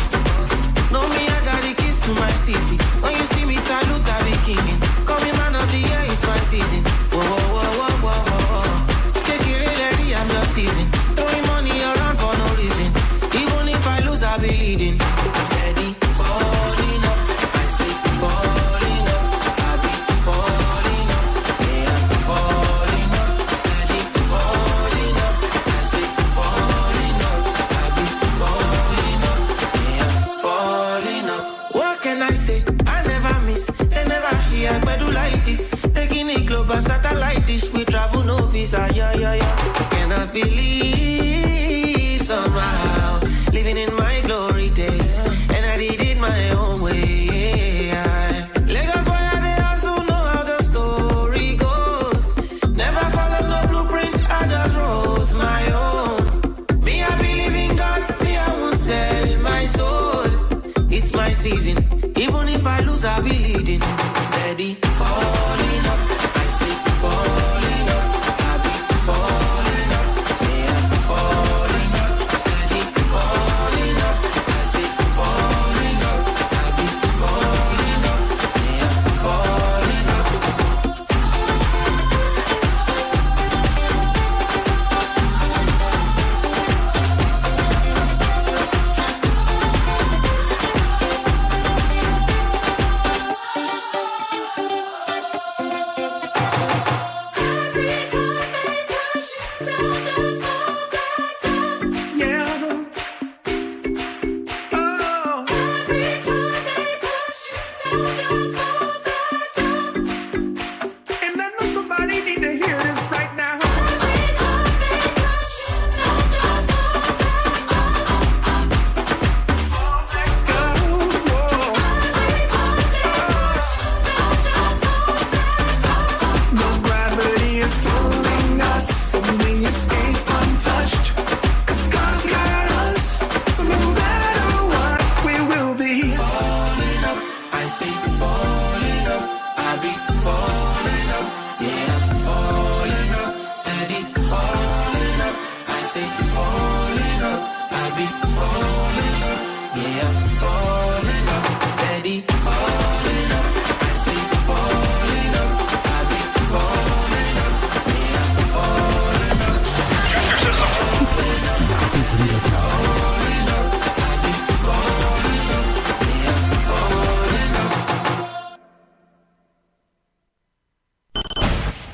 No me, I got the keys to my city. When you see me salute, I be kinging. Call me man of the year, it's my season. Whoa, whoa, whoa, whoa, whoa, whoa. Take it really, I'm just teasing. Throwing money around for no reason. Even if I lose, I be leading. Steady, falling up. I stay falling up. I be falling up. Yeah, I'm falling up. Steady, falling up. I stay falling up. I be falling up. Yeah, I'm falling up. What can I say? I never miss. They never hear, but do like this. Taking it global satellite dish. We travel no visa. Yeah, yeah, yeah. Cannot believe somehow. Living in my glory days, and I did it my own way. Lagos, boy, I did also know how the story goes. Never follow no blueprint, I just wrote my own. Me, I believe in God, me, I won't sell my soul. It's my season, even if I lose, I'll be leading. Steady, falling up, I stay falling up, I be falling up, yeah, I'm falling up, steady, falling up, I stay falling up, I be falling up, yeah, I'm falling up.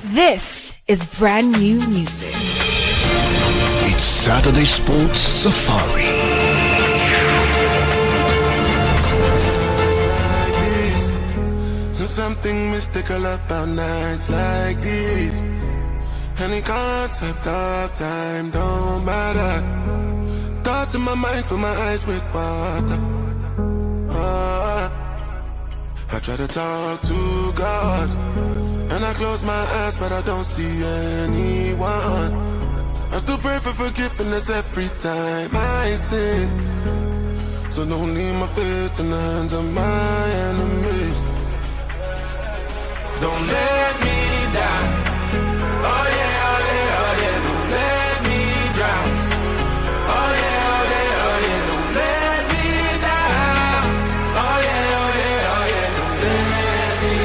This is brand new music. It's Saturday Sports Safari. There's something mystical about nights like this. Any concept of time don't matter. Thoughts in my mind, fill my eyes with water. I try to talk to God, and I close my eyes, but I don't see anyone. I still pray for forgiveness every time I sin. So don't leave my faith in the hands of my enemies. Don't let me down. Oh yeah, oh yeah, oh yeah. Don't let me drown. Oh yeah, oh yeah, oh yeah. Don't let me down. Oh yeah, oh yeah, oh yeah. Don't let me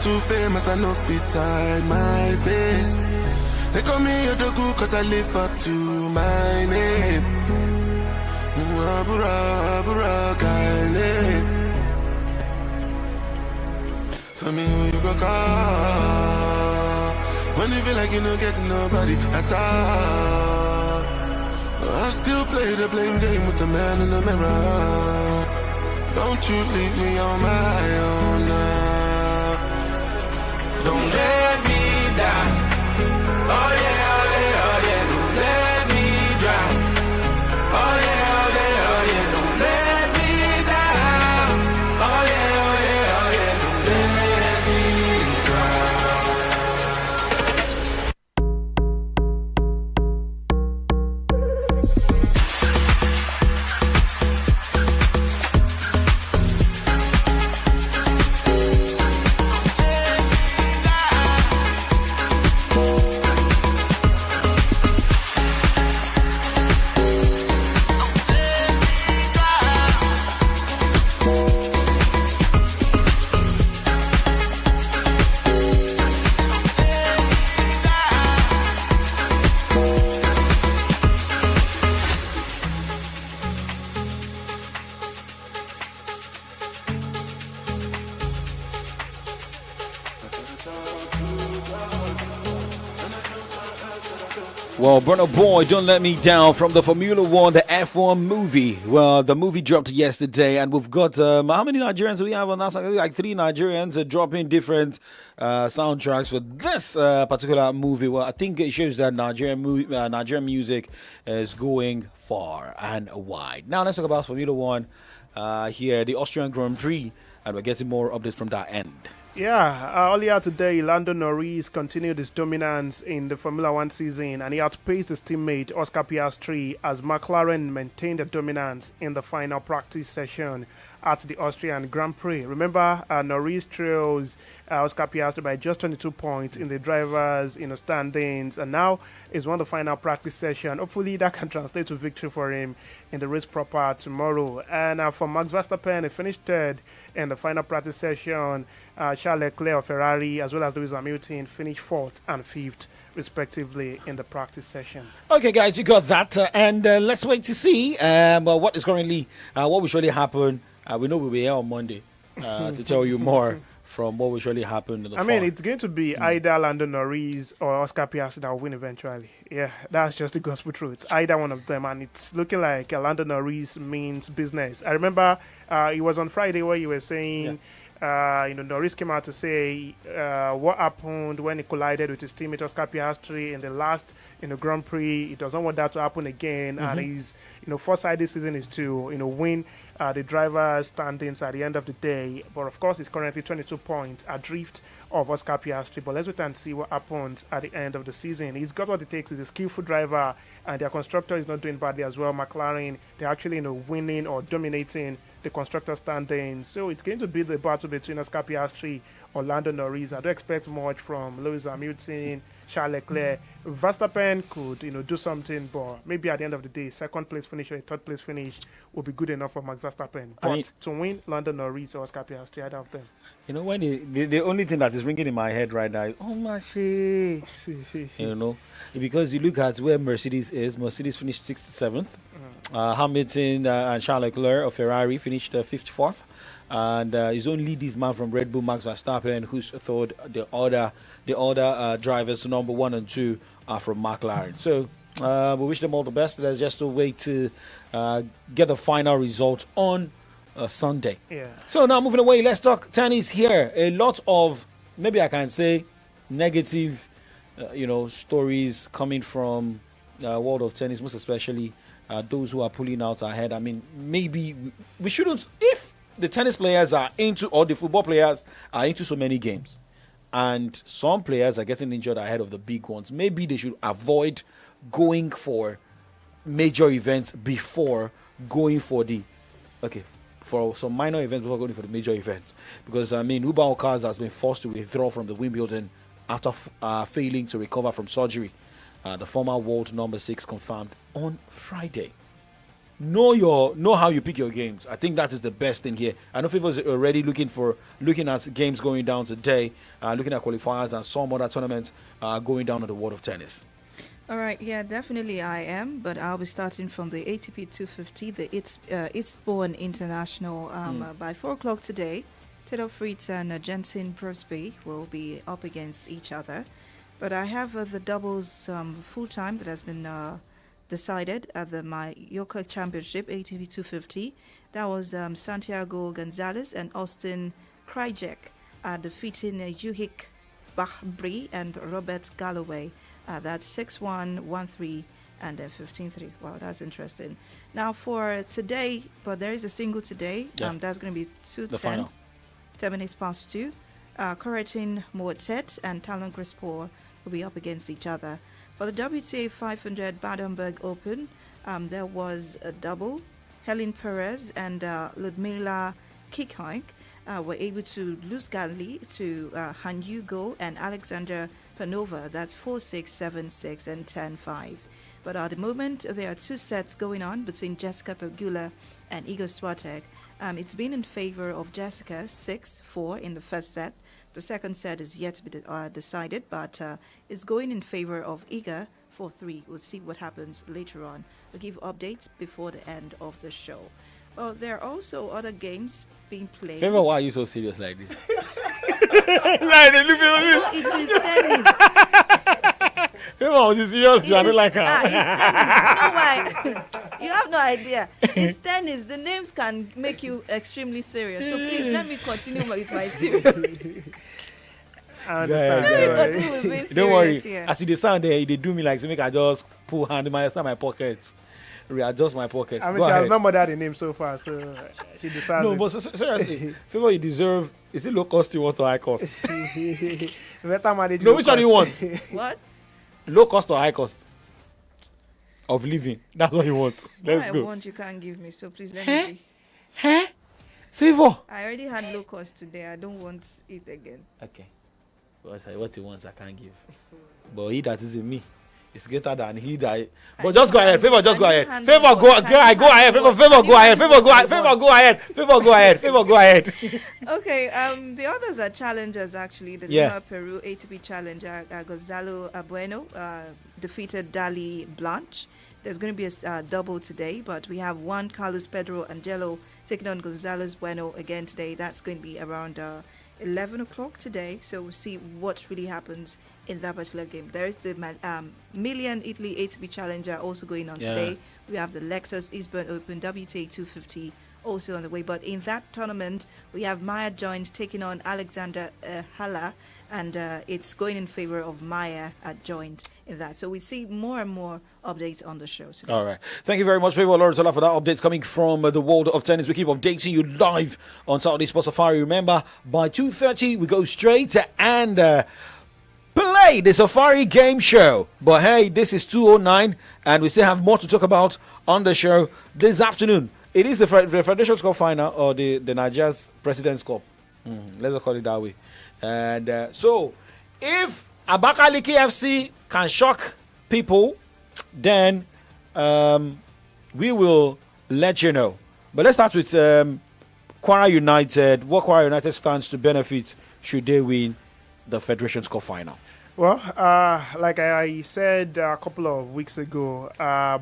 too famous, I know fit hide my face. They call me Odogu cause I live up to my name. When you feel like you don't get nobody at all, I still play the blame game with the man in the mirror. Don't you leave me on my own now. Don't let me down. Oh yeah, oh yeah, oh yeah. Don't let me drown. Oh yeah, oh yeah, oh yeah. Don't let me down. Oh yeah, oh yeah, oh yeah. Don't let me drown. Well, Burna Boy, Don't Let Me Down from the Formula One, the F1 movie. Well, the movie dropped yesterday, and we've got how many Nigerians do we have on that song? Like 3 Nigerians dropping different soundtracks for this particular movie. Well, I think it shows that Nigerian music is going far and wide. Now, let's talk about Formula One here, the Austrian Grand Prix, and we're getting more updates from that end. Yeah, earlier today, Lando Norris continued his dominance in the Formula One season, and he outpaced his teammate Oscar Piastri as McLaren maintained their dominance in the final practice session at the Austrian Grand Prix. Remember, Norris trails Oscar Piastri by just 22 points in the drivers' standings, and now is won the final practice session. Hopefully, that can translate to victory for him in the race proper tomorrow. And for Max Verstappen, he finished third in the final practice session. Charles Leclerc of Ferrari, as well as Lewis Hamilton, finished fourth and fifth, respectively, in the practice session. Okay, guys, you got that, and let's wait to see what is currently, what will surely happen. We know we'll be here on Monday to tell you more from what will surely happen in the fall. It's going to be either Lando Norris or Oscar Piastri that will win eventually. Yeah, that's just the gospel truth. Either one of them, and it's looking like Lando Norris means business. I remember it was on Friday where you were saying, Norris came out to say what happened when he collided with his teammate Oscar Piastri in the last Grand Prix. He doesn't want that to happen again, and his foresight this season is to win the driver's standings at the end of the day. But of course, he's currently 22 points adrift of Oscar Piastri. But let's wait and see what happens at the end of the season. He's got what it takes. He's a skillful driver, and their constructor is not doing badly as well. McLaren, they're actually winning or dominating the constructor standings. So it's going to be the battle between Oscar Piastri or Lando Norris. I don't expect much from Lewis Hamilton, Charles Leclerc. Verstappen could, do something, but maybe at the end of the day, second place finish or a third place finish will be good enough for Max Verstappen. But to win, Lando Norris or Oscar Piastri, either of them. When the only thing that is ringing in my head right now is, oh my shit. Because you look at where Mercedes is. Mercedes finished 6th, 7th. Hamilton and Charles Leclerc of Ferrari finished 54th. And it's only this man from Red Bull, Max Verstappen, who's third. The other drivers, number 1 and 2, are from McLaren. So we wish them all the best. There's just a way to get the final result on Sunday. Yeah. So now moving away, let's talk tennis here. A lot of, maybe I can say, negative, stories coming from world of tennis, most especially those who are pulling out ahead. Maybe we shouldn't, if the tennis players are into, or the football players are into so many games, and some players are getting injured ahead of the big ones, maybe they should avoid going for major events before going for for some minor events before going for the major events. Because Hubert Hurkacz has been forced to withdraw from the Wimbledon after failing to recover from surgery. The former world number 6 confirmed on Friday. Know how you pick your games. I think that is the best thing here. I know people are already looking at games going down today, looking at qualifiers and some other tournaments going down in the world of tennis. All right, yeah, definitely I am, but I'll be starting from the ATP 250, the Eastbourne International. By 4 o'clock today, Taylor Fritz and Jensen Brosby will be up against each other. But I have the doubles full time that has been decided at the Mallorca Championship ATP 250. That was Santiago Gonzalez and Austin Krajicek defeating Uhik Bahbri and Robert Galloway. That's 6-1, 1-3, and then 15-3. Wow, that's interesting. Now for today, but there is a single today. Yeah. That's going to be The final. 10 minutes past 2. Corentin Motet and Talon Crispor will be up against each other. For the WTA 500 Baden-Württemberg Open, there was a double. Helen Perez and Ludmila Kikoink were able to lose gallantly to Han Yugo and Alexander Panova. That's 4-6, 7-6, and 10-5. But at the moment, there are 2 sets going on between Jessica Pegula and Igor Swiatek. It's been in favor of Jessica, 6-4 in the first set. The second set is yet to be decided, but it's going in favor of Iga 4-3. We'll see what happens later on. We'll give updates before the end of the show. Well, there are also other games being played. Favor, why are you so serious like this? It is tennis. Favor, was you serious? I don't like her. It's tennis. You know why? You have no idea. It's tennis. The names can make you extremely serious. So please let me continue with my serious. I understand. Let me continue with being Don't worry. serious here. As you dey sound there, they do me like to make I just pull hand in my pockets, readjust my pockets. I mean, Go she ahead. has not murdered the name so far, so she decided. No, but seriously, Favor, you deserve. Is it low cost you want or high cost? Better manage. No, which one do you want? What? Low cost or high cost of living? That's what you want. Let's What go. I want you can't give me, so please let me be. Favor. I already had low cost today. I don't want it again. Okay. What he wants, I can't give. But he that is in me is greater than he that. But just go ahead. Favor, just go ahead. Favor, go ahead. Favor, go ahead. Favor, go ahead. Favor, go ahead. Favor, go ahead. Favor, go ahead. Okay, the others are challengers actually. The Yeah. Lima Peru ATP challenger Gonzalo Bueno defeated Dali Blanche. There's going to be a double today, but we have Juan Carlos Pedro Angelo taking on Gonzalez Bueno again today. That's going to be around 11 o'clock today, so we'll see what really happens in that particular game. There is the Million Italy ATP Challenger also going on today. We have the Lexus Eastbourne Open WTA 250 also on the way. But in that tournament, we have Maya Joint taking on Alexander Hala, and it's going in favor of Maya at Joint in that. So we see more and more updates on the show today. All right. Thank you very much, Favor Lawrence, for that updates coming from the world of tennis. We keep updating you live on Saturday Sports Safari. Remember, by 2:30, we go straight and play the Safari Game Show. But hey, this is 2:09, and we still have more to talk about on the show this afternoon. It is the Federations Cup final, or the Nigeria's President's Cup. Let's call it that way. And so, if Abakaliki FC can shock people, then we will let you know. But let's start with Kwara United. What Kwara United stands to benefit should they win the Federations Cup final? Well, like I said a couple of weeks ago,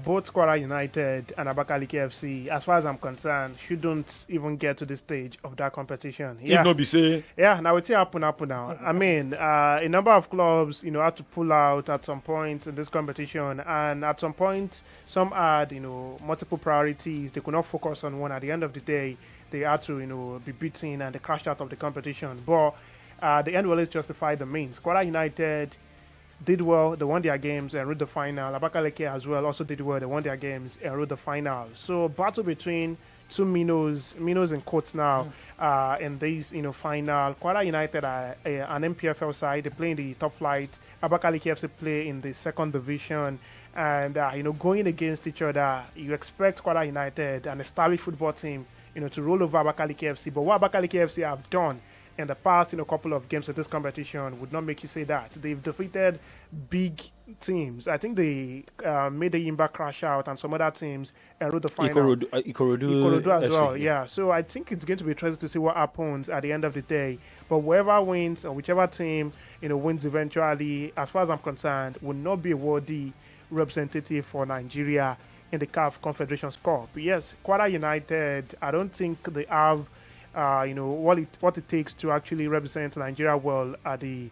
both Kwara United and Abakaliki FC, as far as I'm concerned, shouldn't even get to the stage of that competition. If not be say. Yeah, now it's happen now. I mean, a number of clubs, had to pull out at some point in this competition, and at some point, some had, multiple priorities. They could not focus on one. At the end of the day, they had to, be beaten, and they crashed out of the competition. But the end will always justify the means. Kwara United did well. They won their games and reached the final. Abakaliki as well also did well. They won their games and reached the final. So battle between two Minos in quotes now in this final. Kwara United are an MPFL side. They play in the top flight. Abakaliki FC play in the second division. And going against each other, you expect Kwara United, an established football team, to roll over Abakaliki FC. But what Abakaliki FC have done in the past, couple of games of this competition would not make you say that. They've defeated big teams. I think they made the Yimba crash out and some other teams and wrote the final. Ikorodu as well, yeah. So I think it's going to be interesting to see what happens at the end of the day. But whoever wins, or whichever team, wins eventually, as far as I'm concerned, will not be a worthy representative for Nigeria in the CAF Confederations Cup. Yes, Kwara United, I don't think they have what it takes to actually represent Nigeria well at the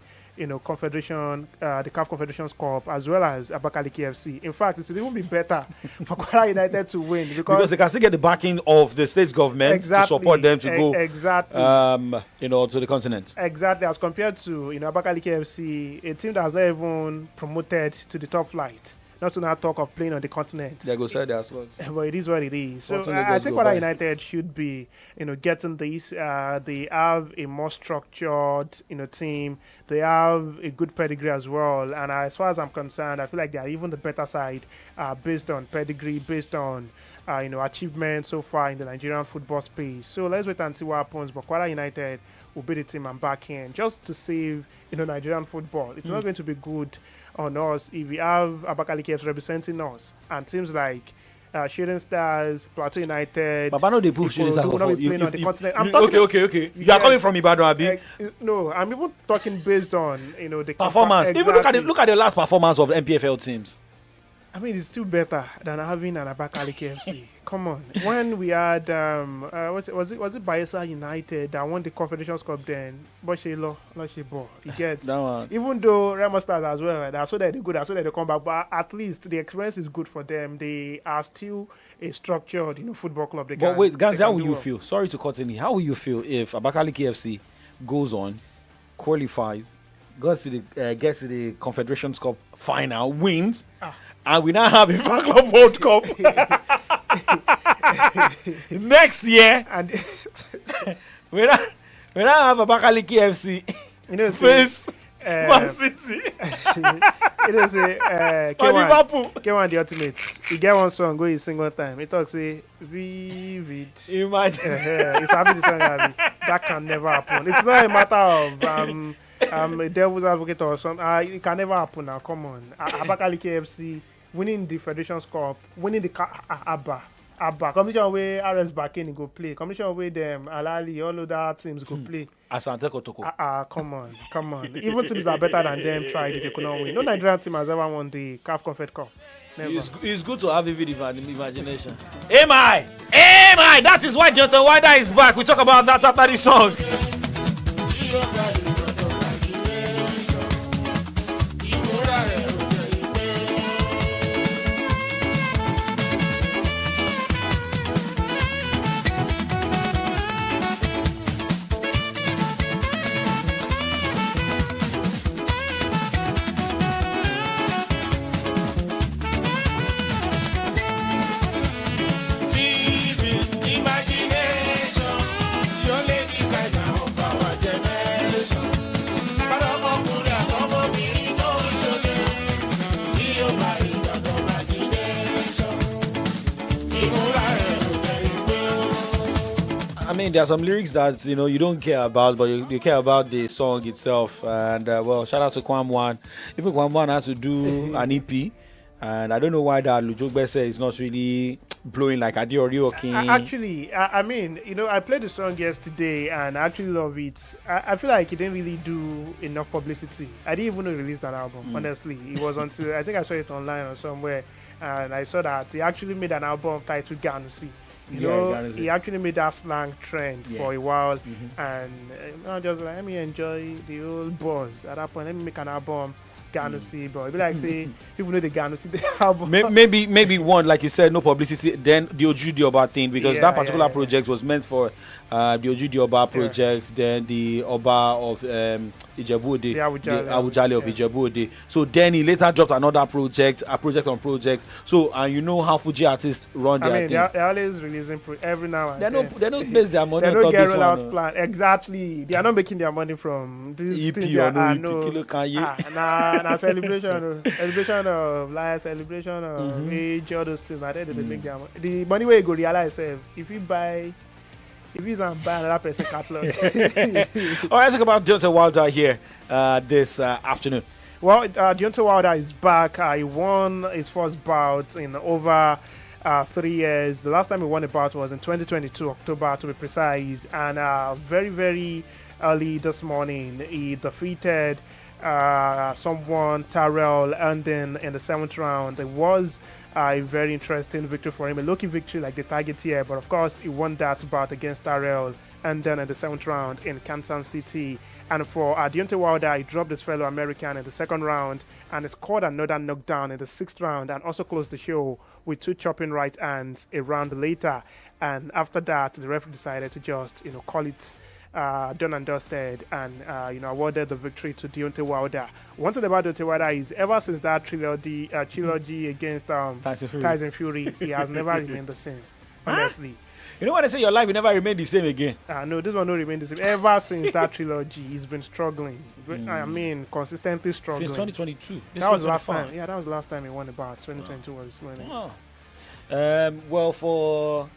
Confederation, the CAF Confederations Cup, as well as Abakaliki FC. In fact, it would even be better for Kwara United to win because they can still get the backing of the state government to support them to go to the continent. Exactly, as compared to Abakaliki FC, a team that has not even promoted to the top flight. Not to now talk of playing on the continent. They go sell their spots. But it is what it is. So I think Kwara United should be, getting this. They have a more structured, team. They have a good pedigree as well. And as far as I'm concerned, I feel like they are even the better side, based on pedigree, based on achievements so far in the Nigerian football space. So let's wait and see what happens. But Kwara United will be the team I'm backing just to save, Nigerian football. It's not going to be good on us if we have Abakaliki FC representing us and teams like Shooting Stars, Plateau United. But no, they prove Shooting Stars. Will not be playing on the continent. Okay. You are coming from Ibadan, Abi? No, I'm even talking based on the performance. Exactly. Even look at the last performance of MPFL teams. I mean, it's still better than having an Abakaliki FC. Come on. When we had was it Bayelsa United that won the Confederations Cup then? Boshelo, Loshebo. It gets even though Remo Stars as well, that's so that they good, that's so that they come back. But at least the experience is good for them. They are still a structured, football club. But wait, guys, how will you feel? Sorry to cut in here. How will you feel if Abakaliki FC goes on, qualifies, gets to the Confederations Cup final, wins? And we now have a Fan Club World Cup next year. And we now have Abakaliki FC face Man City. K1 the ultimate. He get one song, go a single time. He talks say vivid. Imagine. It's happy the song. That can never happen. It's not a matter of a devil's advocate or something. It can never happen now. Come on. Abakaliki FC winning the Federations Cup, winning the Abba. Competition where RS Bakeni go play. Competition where them Alali, all other teams go play. Asante Kotoko. Come on. Even teams that are better than them tried it, they could not win. No Nigerian team has ever won the CAF Confed Cup. Never. It's good to have vivid imagination. Am I? That is why Jonathan Wider is back. We talk about that after the song. I mean, there are some lyrics that you don't care about, but you care about the song itself. And shout out to Kwam1. Even Kwam1 had to do an EP, and I don't know why that Lujogbe is not really blowing like Adi or King. Actually, I mean, I played the song yesterday, and I actually love it. I feel like it didn't really do enough publicity. I didn't even know he released that album. Honestly, it was until I think I saw it online or somewhere, and I saw that he actually made an album titled Ganusi. He actually made that slang trend for a while, and I just like, let me enjoy the old buzz. At that point, let me make an album, Ganusi, but it'd be like say people know the Ganusi the album. Maybe one, like you said, no publicity. Then the Oju Dioba thing, because that particular project was meant for the Oju Dioba project. Then the Oba of Ijebu-Ode, the Awujale of Ijebu-Ode. So then he later dropped another project, a project on project. So and how Fuji artists run their thing. They're always releasing every now and then. They don't base their money on top this one. Out plan. Exactly. They are not making their money from this EP things. Celebration of life, celebration of age, all those things. I think they make their money. The money where you go realize if you buy another person catalog. All right, talk about Deontay Wilder here this afternoon. Well, Deontay Wilder is back. He won his first bout in over 3 years. The last time he won a bout was in 2022, October to be precise. And very, very early this morning, he defeated someone, Tyrell Herndon, in the 7th round. It was a very interesting victory for him, a lucky victory like the target here, but of course he won that bout against Tyrell Herndon in the 7th round in Kansas City. And for Deontay Wilder, he dropped his fellow American in the second round and he scored another knockdown in the sixth round and also closed the show with 2 chopping right hands a round later. And after that, the referee decided to just, call it done and dusted and, awarded the victory to Deontay Wilder. One thing about Deontay Wilder is ever since that trilogy against Tyson Fury, he has never remained the same, honestly. You know what they say, your life will never remain the same again. No, this one don't remain the same. Ever since that trilogy, he's been struggling. I mean, consistently struggling. Since 2022. That was the last time. Yeah, that was the last time he won the bout. 2022 was when. Well, for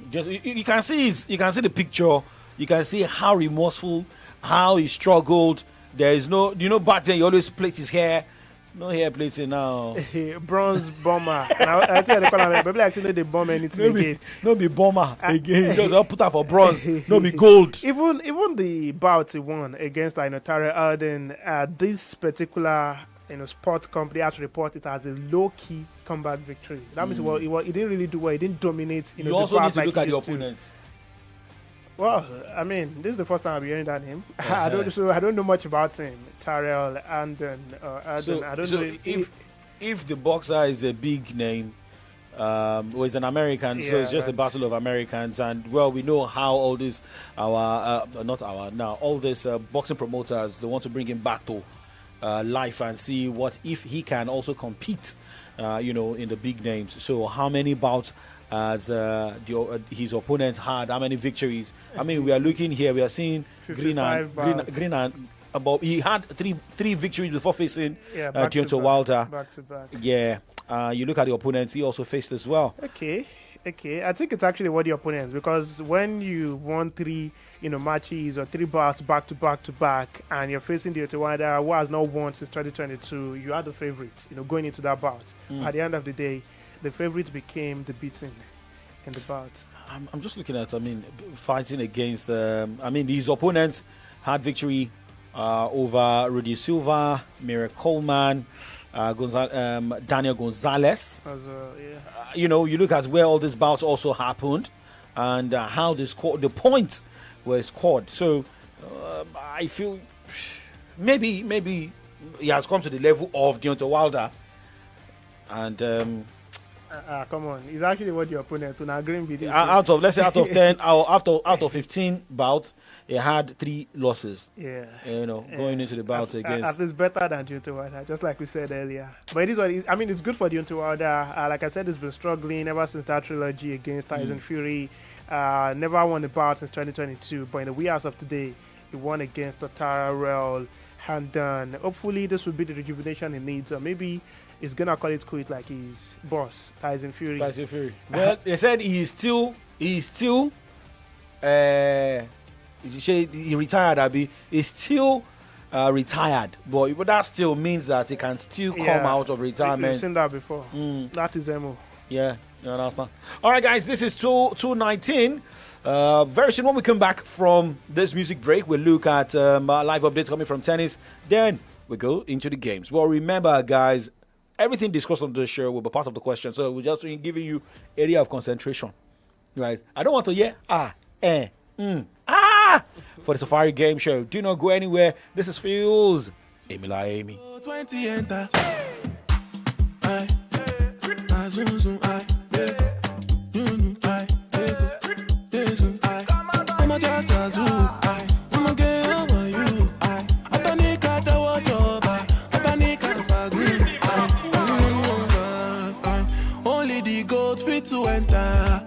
just you can see the picture. You can see how remorseful, how he struggled. There is no, back then he always plates his hair. No hair plating now. Bronze bomber. I think they call him. Maybe I think they bomb anything again. No be bomber again. Just put out for bronze. No be gold. Even the bout he won against Tyrell Alden, this particular sports company has to report it as a low-key comeback victory. That means he didn't really do well. He didn't dominate. You also need to look at the opponent. Well, I mean, this is the first time I'm hearing that name. I don't know much about him. Tyrell Alden. I don't know if the boxer is a big name, or is an American, so it's just a battle of Americans, and well, we know how all these all these boxing promoters, they want to bring him back to life and see what if he can also compete, in the big names. So how many bouts as his opponents had, how many victories? I mean, we are looking here, we are seeing Green and about he had three victories before facing Deontay Wilder. Back to back. Yeah. You look at the opponents he also faced as well. Okay. I think it's actually what the opponents, because when you won 3 matches or 3 bouts back to back, and you're facing Deontay Wilder, who has not won since 2022, you are the favorite. Going into that bout. At the end of the day, the favorite became the beaten in the bout. I'm just looking at, fighting against. These opponents had victory over Rudy Silva, Mira Coleman, Daniel Gonzalez. You look at where all these bouts also happened and how the points were scored. So I feel maybe he has come to the level of Deontay Wilder. And come on, he's actually what your opponent to agree with this. Out of 10 out of 15 bouts, he had 3 losses. Yeah, going into the bout against. At least better than Deontay Wilder, just like we said earlier. But it is what it's good for Deontay Wilder. Like I said, he's been struggling ever since that trilogy against Tyson Fury. Never won the bout since 2022, but in the wee hours of today, he won against Tyrell Alden. Hopefully, this will be the rejuvenation he needs, or maybe he's gonna call it quit like his boss, Tyson Fury. Well, they said he's still. He retired, Abby. He's still retired, but that still means that he can still come out of retirement. We've seen that before. That is MO. Yeah, you understand. All right, guys, this is 2:19. Very soon, when we come back from this music break, we'll look at live updates coming from tennis. Then we go into the games. Well, remember, guys, everything discussed on this show will be part of the question. So we're just giving you area of concentration. Right? I don't want to hear for the Safari Game Show. Do not go anywhere. This is Feels. Emila Amy. 20 enter. Only the gold fit to enter.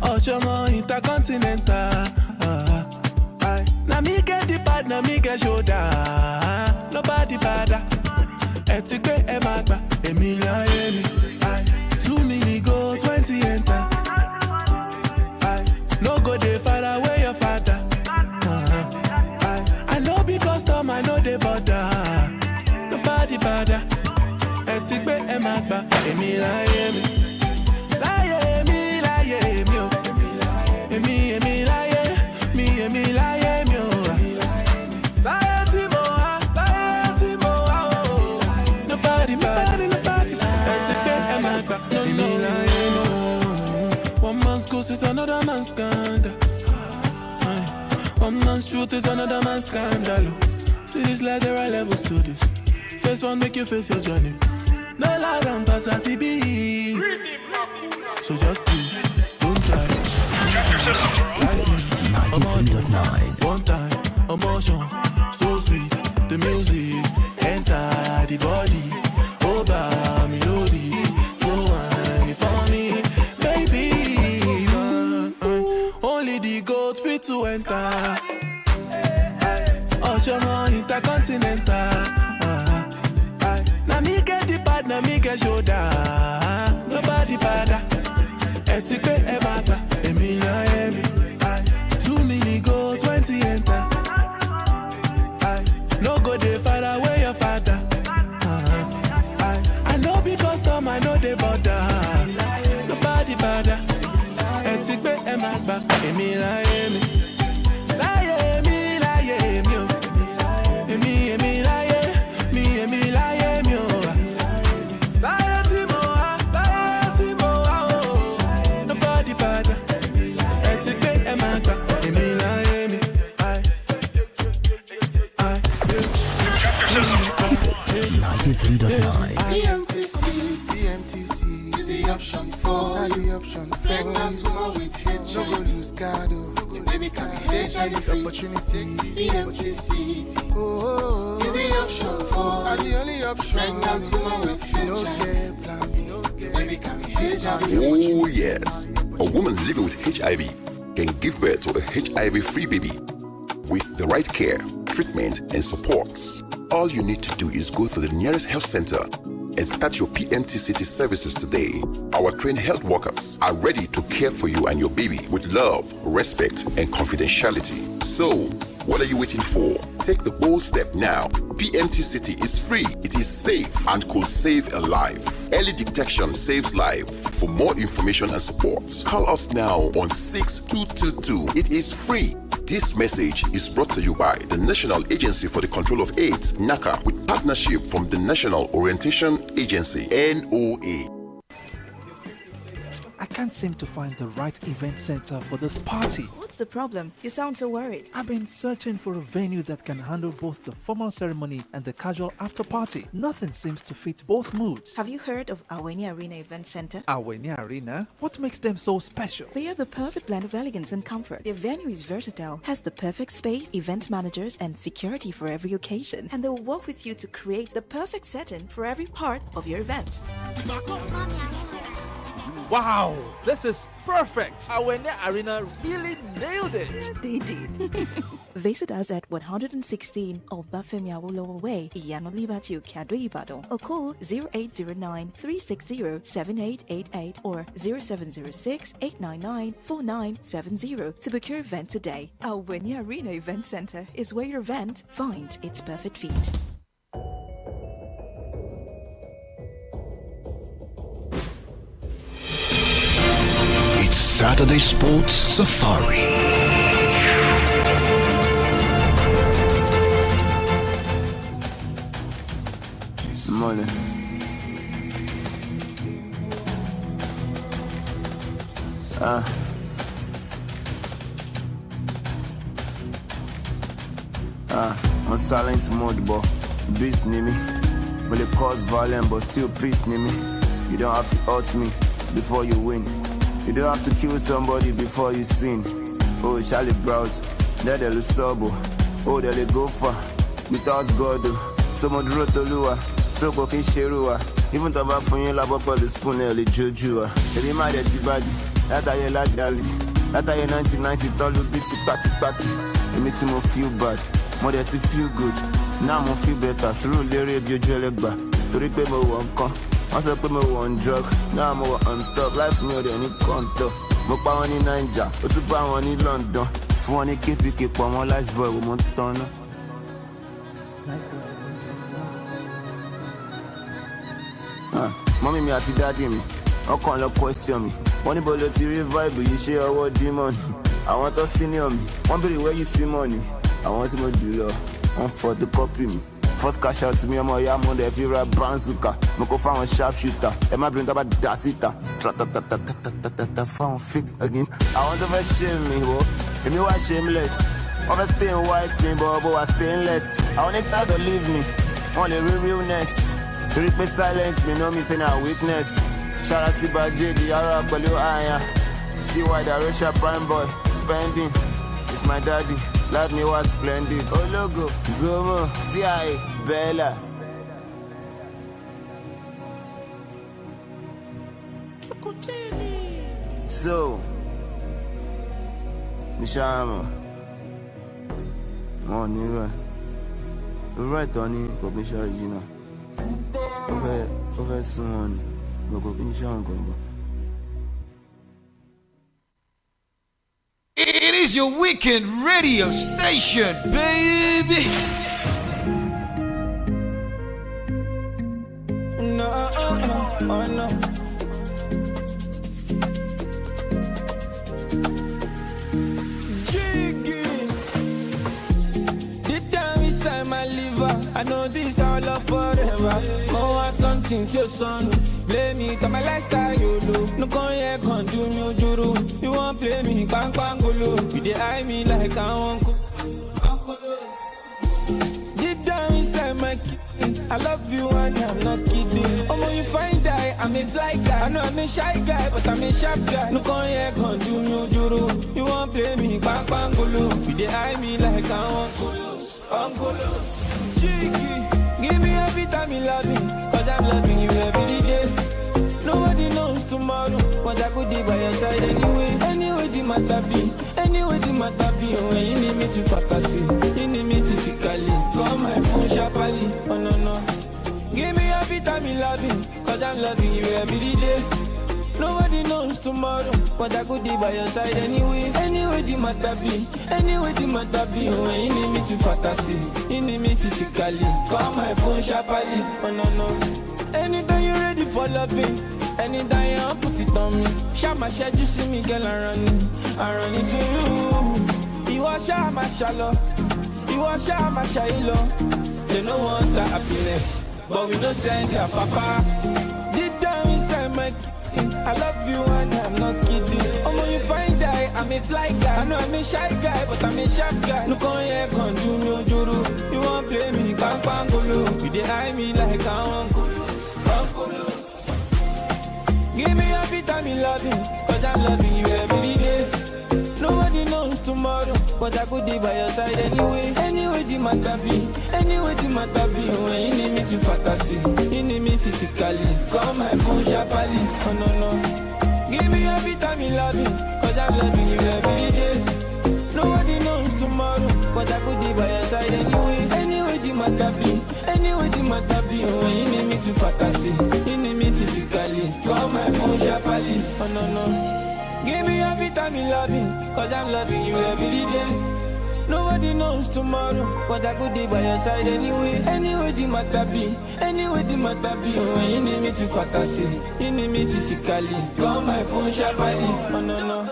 Oshama intercontinental. Now me get the bad, now me get shoulder. Nobody bad. Etigbe emagba, Emilia Emi. 2 mini go 20 enter. No go dey far away your father. I know because Tom I know they bother. Nobody bad. Etigbe emagba, Emilia Emi. One man's ghost is another man's scandal. One man's truth is another man's scandal. See this like there are levels to this. First one make you face your journey. No lie down pass as it be. So just please, don't try. Check your systems. 93.9. One time, emotion, so sweet. The music, enter the body. Oba, melody, so whiny for me, baby. Only the gold fit to enter. Ocean intercontinental. Now me get the bad, now me get shoulder. Nobody bad. Etiquette ebata, Emilia Emi. 2 mini go 20 enter. No go dey far away your father. I know because Tom I know they bother. Nobody bother. Etiquette ebata, Emilia Emi. Lie me, lie me, Emi lie me, Emi lie me, lie Timo, nobody bother. Etiquette ebata, Emi lie me. Check your systems. 93.9. TMTC is the option for. Pregnant woman with HIV. No go lose God, oh. Baby can be HIV. This opportunity. TMTC is the option for. The only option. Pregnant woman with HIV. No get plan. Baby can be HIV. Oh yes, a woman living with HIV can give birth to a HIV-free baby with the right care, treatment, and supports. All you need to do is go to the nearest health center and start your PMT City services today. Our trained health workers are ready to care for you and your baby with love, respect, and confidentiality. So, what are you waiting for? Take the bold step now. PMT City is free, it is safe, and could save a life. Early detection saves life. For more information and support, call us now on 6222. It is free. This message is brought to you by the National Agency for the Control of AIDS, NACA, with partnership from the National Orientation Agency, NOA. I can't seem to find the right event center for this party. What's the problem? You sound so worried. I've been searching for a venue that can handle both the formal ceremony and the casual after party. Nothing seems to fit both moods. Have you heard of Awenia Arena Event Center? Awenia Arena? What makes them so special? They are the perfect blend of elegance and comfort. Their venue is versatile, has the perfect space, event managers, and security for every occasion. And they'll work with you to create the perfect setting for every part of your event. Wow, this is perfect. Awenia Arena really nailed it. Yes, they did. Visit us at 116 Obafemi Awolowo Way, Iyano Libati Okado Ibadan, or call 0809 360 7888 or 0706 899 4970 to book your event today. Awenia Arena Event Center is where your event finds its perfect fit. Saturday Sports Safari. Money. On silence mode, but beast near me. Will it cause violence, but still priest near me. You don't have to hurt me before you win. You don't have to kill somebody before you sin. Oh, Charlie Browse, there they lose sobo. Oh, they go far. Without God, someone wrote the lure. So go can share. Even though I'm from you, labo for the spoon, they juju. They mad at the body. That I like Jali. That I 1990, all you bitty patty. It makes me feel bad. More than to feel good. Now I feel better. Through Larry, you jelly back. To repay my one con. I said put me one drug, now I'm on top. Life me than any contour. Mo pa one in Niger, o tu pa one in London. Fún wọn ní KPK pa wọn last boy wo mo tán ná. Mọ́mí mi àti dáàdì mi, ọkàn lọ question mi. Wọ́n níbo lo ti rí vibe yìí ṣe ọwọ́ dímọ̀nì. Àwọn tó senior mi, wọ́n béèrè where you see money. Àwọn tí mo jù lọ, wọ́n photocopy mi. First cash out to me, I'm a yamon, if you're a banzuka. Moko found a sharpshooter. Am I bring up a dasita? Found fake again. I want to shame me, wo. If you are shameless, Over staying white, spin bubble, I stainless. I want it to leave me. Only realness. To repeat silence, me know me say na weakness. Shout out to Baji, the Arab, Belu Aya. See why the Russia prime boy spending. It's my daddy, love me what's splendid. Oh logo, Zomo, CIA, Bella. So, Mishama. Oh, you're right, Tony, but be sure you know. Over someone, but go in Shango. It is your weekend radio station, baby. No, oh no. My liver, I know this our love forever. More something to your son. Blame me, cause my lifestyle you do. No con here, con do me ojuru. You won't play me, bang bang golo. You dey eye me like I want to. Deep down inside my kidney, I love you and I'm not kidding. Oh, when you find out I'm a fly guy. I know I'm a shy guy, but I'm a sharp guy. No con here, con do me ojuru. You won't play me, bang bang golo. You dey eye me like I want to. Uncle, cheeky, give me every time you love me, cause I'm loving you every day. Nobody knows tomorrow, but I could be by your side anyway. Anyway, the matter be, when you need me to fantasy, you need me physically. Call my phone sharply, oh no. Give me every time you love me, cause I'm loving you every day. Nobody knows tomorrow, but I could be by your side anyway. Anyway, the matter be, when you need me to fantasy, you need me physically. Call my phone sharply, oh no. Anytime you're ready for loving, anytime you want put it on me. Shout my shed, you see me, girl, I run it to you. You want shout my shallow, you want shout my shallow. They don't want the happiness, but we don't send their papa. Deep down inside my I love you and I'm not kidding. Oh, when you find out I'm a fly guy. I know I'm a shy guy, but I'm a sharp guy. No con here, con do me ojuru. You won't play me, bang bang golo. You dey eye me like I want colos. Give me every time you love me, cause I'm loving you every day. Nobody knows tomorrow, but I could be by your side anyway. Anyway, the matter be, when you need me to fantasy, you need me physically. Call my phone sharply, oh no. Give me every time you love me, cause I'm loving you every day. Nobody knows tomorrow, but I could be by your side anyway. Anyway, the matter be, when you need me to fantasy, you need me physically. Call my phone sharply, oh no. Give me every time you love me, cause I'm loving you every day. Nobody knows tomorrow, but I could be by your side anyway. Anyway, the matter be, when you need me to fantasy, you need me physically. Call my phone sharply, oh no.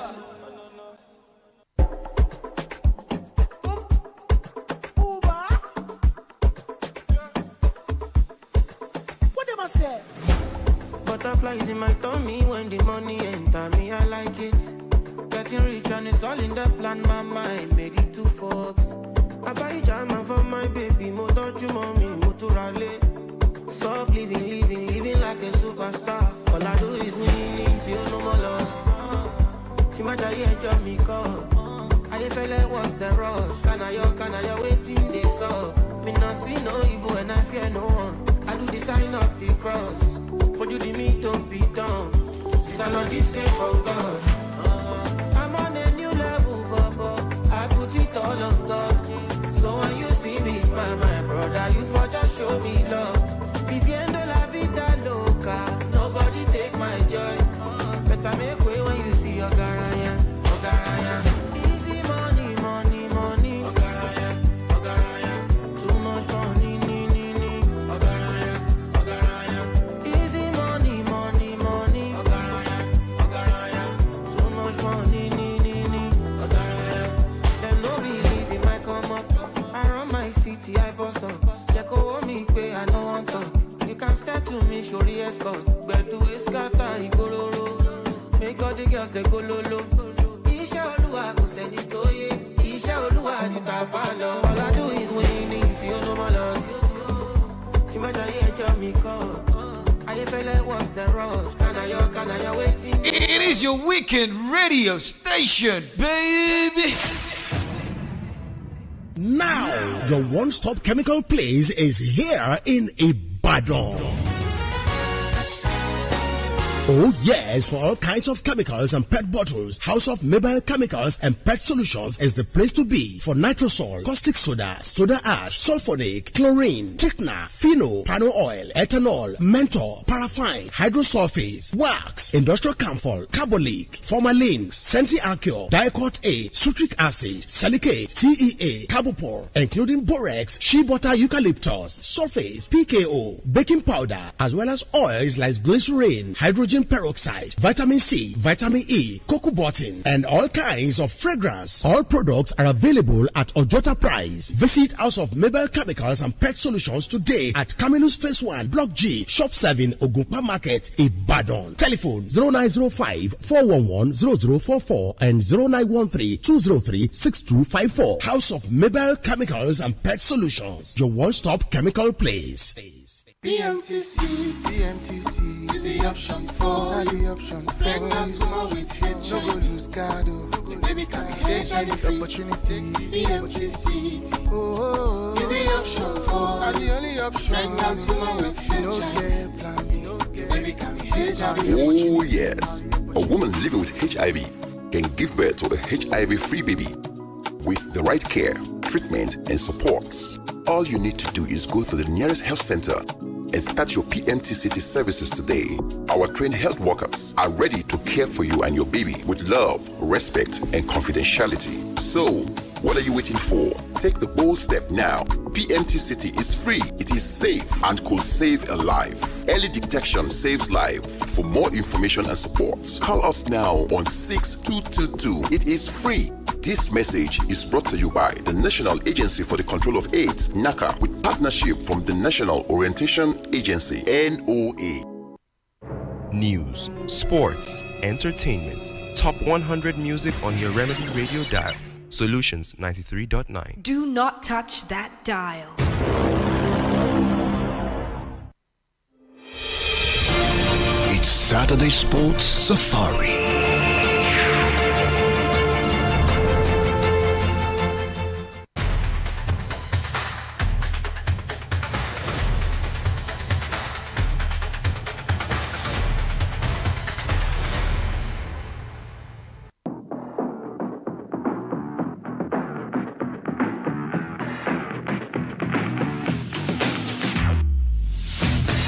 What am I say? Butterflies in my tummy when the money enter me, I like it. Getting rich and it's all in the plan, my mind made it to Forbes. I buy jama for my baby, mo touch mommy, mo to rally. Soft living like a superstar. All I do is winning till no more loss. See my day, job me call. I feel like what's the rush? Can I waiting this up? Me not see no evil and I fear no one. I do the sign of the cross. For you the me don't be down. Since I know this ain't from God. I'm on a new level, Bobo. I put it all on God. So when you see me smile, my brother, you for just show me love. Viviendo la vida loca. Nobody take my joy. Better make way when you see your garaya. Easy money. Ogaraya. Too much money, Ogaraya. Easy money. Ogaraya. Too much money, Ogaraya. Them no believe in my come up. I run my city, I boss up. Jacko me pay, I no want talk. You can step to me, show the escort. But do it scatter, Ikororo. Make all the girls they go lolo. Isha Olua go send it to ye. iṣẹ́ olúwa ju tàfà lọ. All I do is winning tí ó ló mọ́ lọ. Tí má jayé ẹjọ́ mi kọ́. Ayé fẹ́lẹ́ what's the rush? Can I waiting? It is your weekend radio station, baby. Now, your one-stop chemical place is here in Ibadan. Oh yes, for all kinds of chemicals and pet bottles, House of Mobile Chemicals and Pet Solutions is the place to be for nitrosol, caustic soda, soda ash, sulfonic, chlorine, Techna, Fino, Pano oil, ethanol, menthol, paraffin, hydrosulfates, wax, industrial camphor, carbolic, formalin, centiacure, diacort A, citric acid, silicate, TEA, carbopor, including borax, shea butter eucalyptus, sulfates, PKO, baking powder, as well as oils like glycerin, hydrogen peroxide, vitamin C, vitamin E, cocoa button, and all kinds of fragrance. All products are available at Ojota price. Visit House of Mobile Chemicals and Pet Solutions today at Camillus Phase 1, Block G, Shop 7, Ogunpa Market, Ibadan. Telephone 0905 411 0044 and 0913 203 6254. House of Mobile Chemicals and Pet Solutions, your one-stop chemical place. PMTC, TMTC is the option for the option for pregnant woman with HIV. No go lose guard, the baby can be HIV. This opportunity, PMTC, oh, is the option for the only option. Pregnant woman with HIV. No get plan B, baby can be HIV. Oh yes, a woman living with HIV can give birth to a HIV-free baby with the right care, treatment, and supports. All you need to do is go to the nearest health center and start your PMTCT services today. Our trained health workers are ready to care for you and your baby with love, respect, and confidentiality. So, what are you waiting for? Take the bold step now. PMTCT is free, it is safe, and could save a life. Early detection saves lives. For more information and support, call us now on 6222. It is free. This message is brought to you by the National Agency for the Control of AIDS, NACA, with partnership from the National Orientation Agency, NOA. News, sports, entertainment, top 100 music on your Remedy Radio dial. Solutions 93.9. Do not touch that dial. It's Saturday Sports Safari.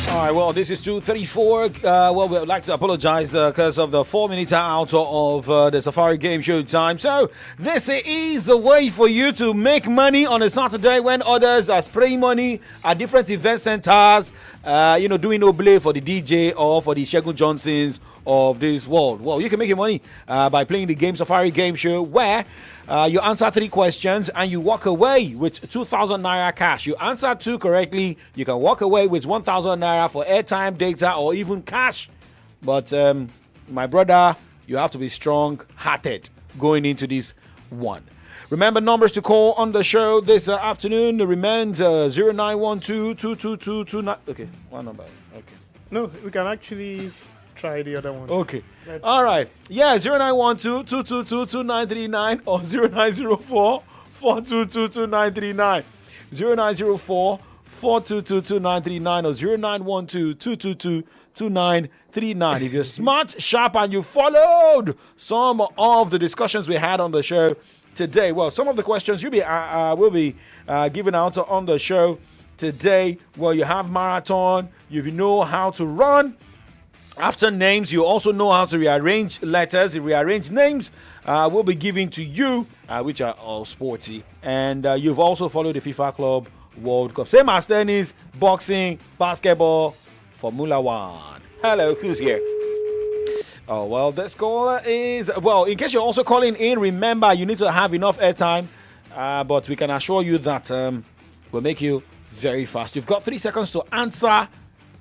All right, well, this is 2:34. Well, we would like to apologize because of the 4-minute out of the Safari Game Show time. So, this is a way for you to make money on a Saturday when others are spraying money at different event centers, doing oblay for the DJ or for the Shegun Johnsons of this world. Well, you can make your money by playing the game Safari Game Show, where you answer 3 questions and you walk away with 2,000 naira cash. You answer 2 correctly, you can walk away with 1,000 naira for airtime, data, or even cash. But my brother, you have to be strong-hearted going into this one. Remember, numbers to call on the show this afternoon remains 0912-222-29. Okay, one number. Okay. No, we can actually try the other one. Okay. All right. Yeah, 0912-222-2939 or 0904-422-2939. 0904-422-2939 or 0912-222-2939. If you're smart, sharp, and you followed some of the discussions we had on the show today, well, some of the questions will be given out on the show today. Well, you have marathon, you know how to run. After names, you also know how to rearrange letters. Rearrange names will be given to you, which are all sporty. And you've also followed the FIFA Club World Cup. Same as tennis, boxing, basketball, Formula One. Hello, who's here? Oh, well, this caller is... Well, in case you're also calling in, remember, you need to have enough airtime. But we can assure you that we'll make you very fast. You've got 3 seconds to answer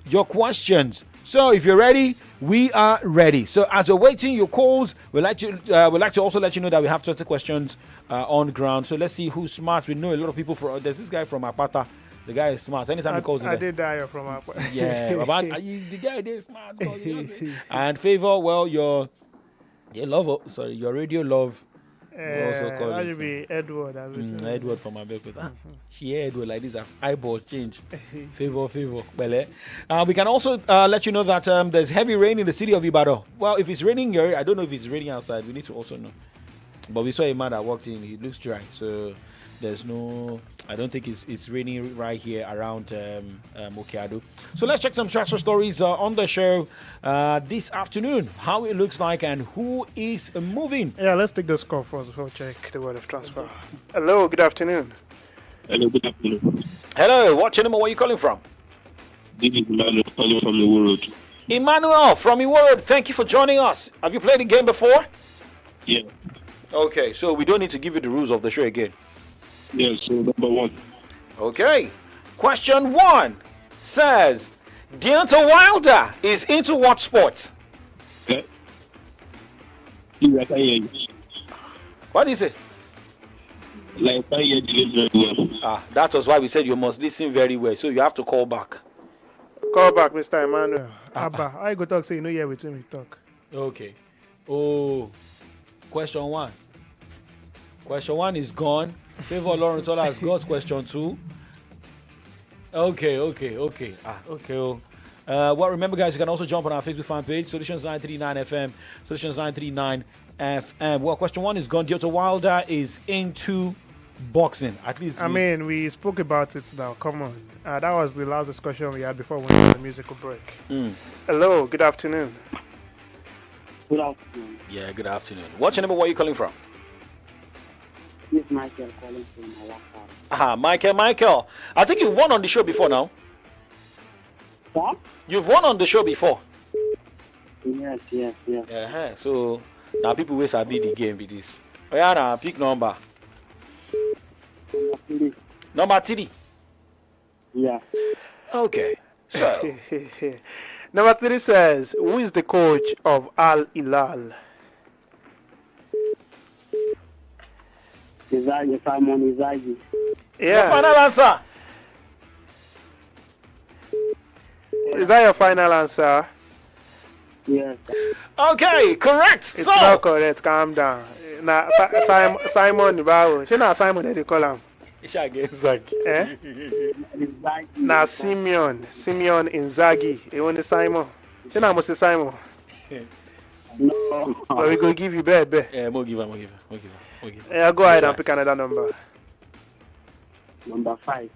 your questions. So if you're ready, We are ready. So as you're waiting your calls, we'd like to also let you know that we have 20 questions on ground. So let's see who's smart. We know a lot of people there's this guy from Apata. The guy is smart. Anytime he calls in I there. did die from Apata. Yeah, the guy is smart. And Favor, well, your radio love. That should be Edward. Edward from Abeokuta. She Edward like this. Eyeballs change. Favor. Well, we can also let you know that there's heavy rain in the city of Ibadan. Well, if it's raining here, I don't know if it's raining outside. We need to also know. But we saw a man that walked in. It looks dry. So there's no. I don't think it's raining right here around Okeado. So let's check some transfer stories on the show this afternoon. How it looks like and who is moving. Yeah, let's take the score first before we check the word of transfer. Hello, good afternoon. Hello, good afternoon. Hello, what's your name? Where are you calling from? This is Emmanuel calling from the world. Emmanuel from the world. Thank you for joining us. Have you played the game before? Yeah. Okay, so we don't need to give you the rules of the show again. Yeah, so number 1. Okay. Question 1 says, Deontay Wilder is into what sport? Okay. What do you say? Like I hear very well. That was why we said you must listen very well. So you have to call back. Call back, Mr. Emmanuel. Abba, how you go talk? Say you know here with him. We talk. Okay. Oh, question 1. Question 1 is gone. Favor Lawrence has got question 2. Okay. Okay. Well, remember, guys, you can also jump on our Facebook fan page, Solutions 939 FM, Solutions 939 FM. Well, question 1 is gone. Deontay Wilder is into boxing. At least. We spoke about it now. Come on. That was the last discussion we had before we went to the musical break. Hello, good afternoon. Good afternoon. Yeah, good afternoon. What's your number? Where are you calling from? This is Michael calling from Malaka. Michael. I think you've won on the show before now. What? You've won on the show before. Yes. So now people will sabi the game with this. Oh yeah, now pick number. Number 3. Yeah. Okay. So number 3 says, who is the coach of Al Hilal? Simon Inzaghi. Yeah. Your final answer. Is that your final answer? Yes. Okay, correct. It's not correct. Calm down. Now, Simon Bao. You know Simon they call him. Now Simeon Inzaghi. You want the Simon? You know must Simon. No. But we go give you bed. Yeah, we'll give him. Yeah, go ahead and pick another number. Number 5.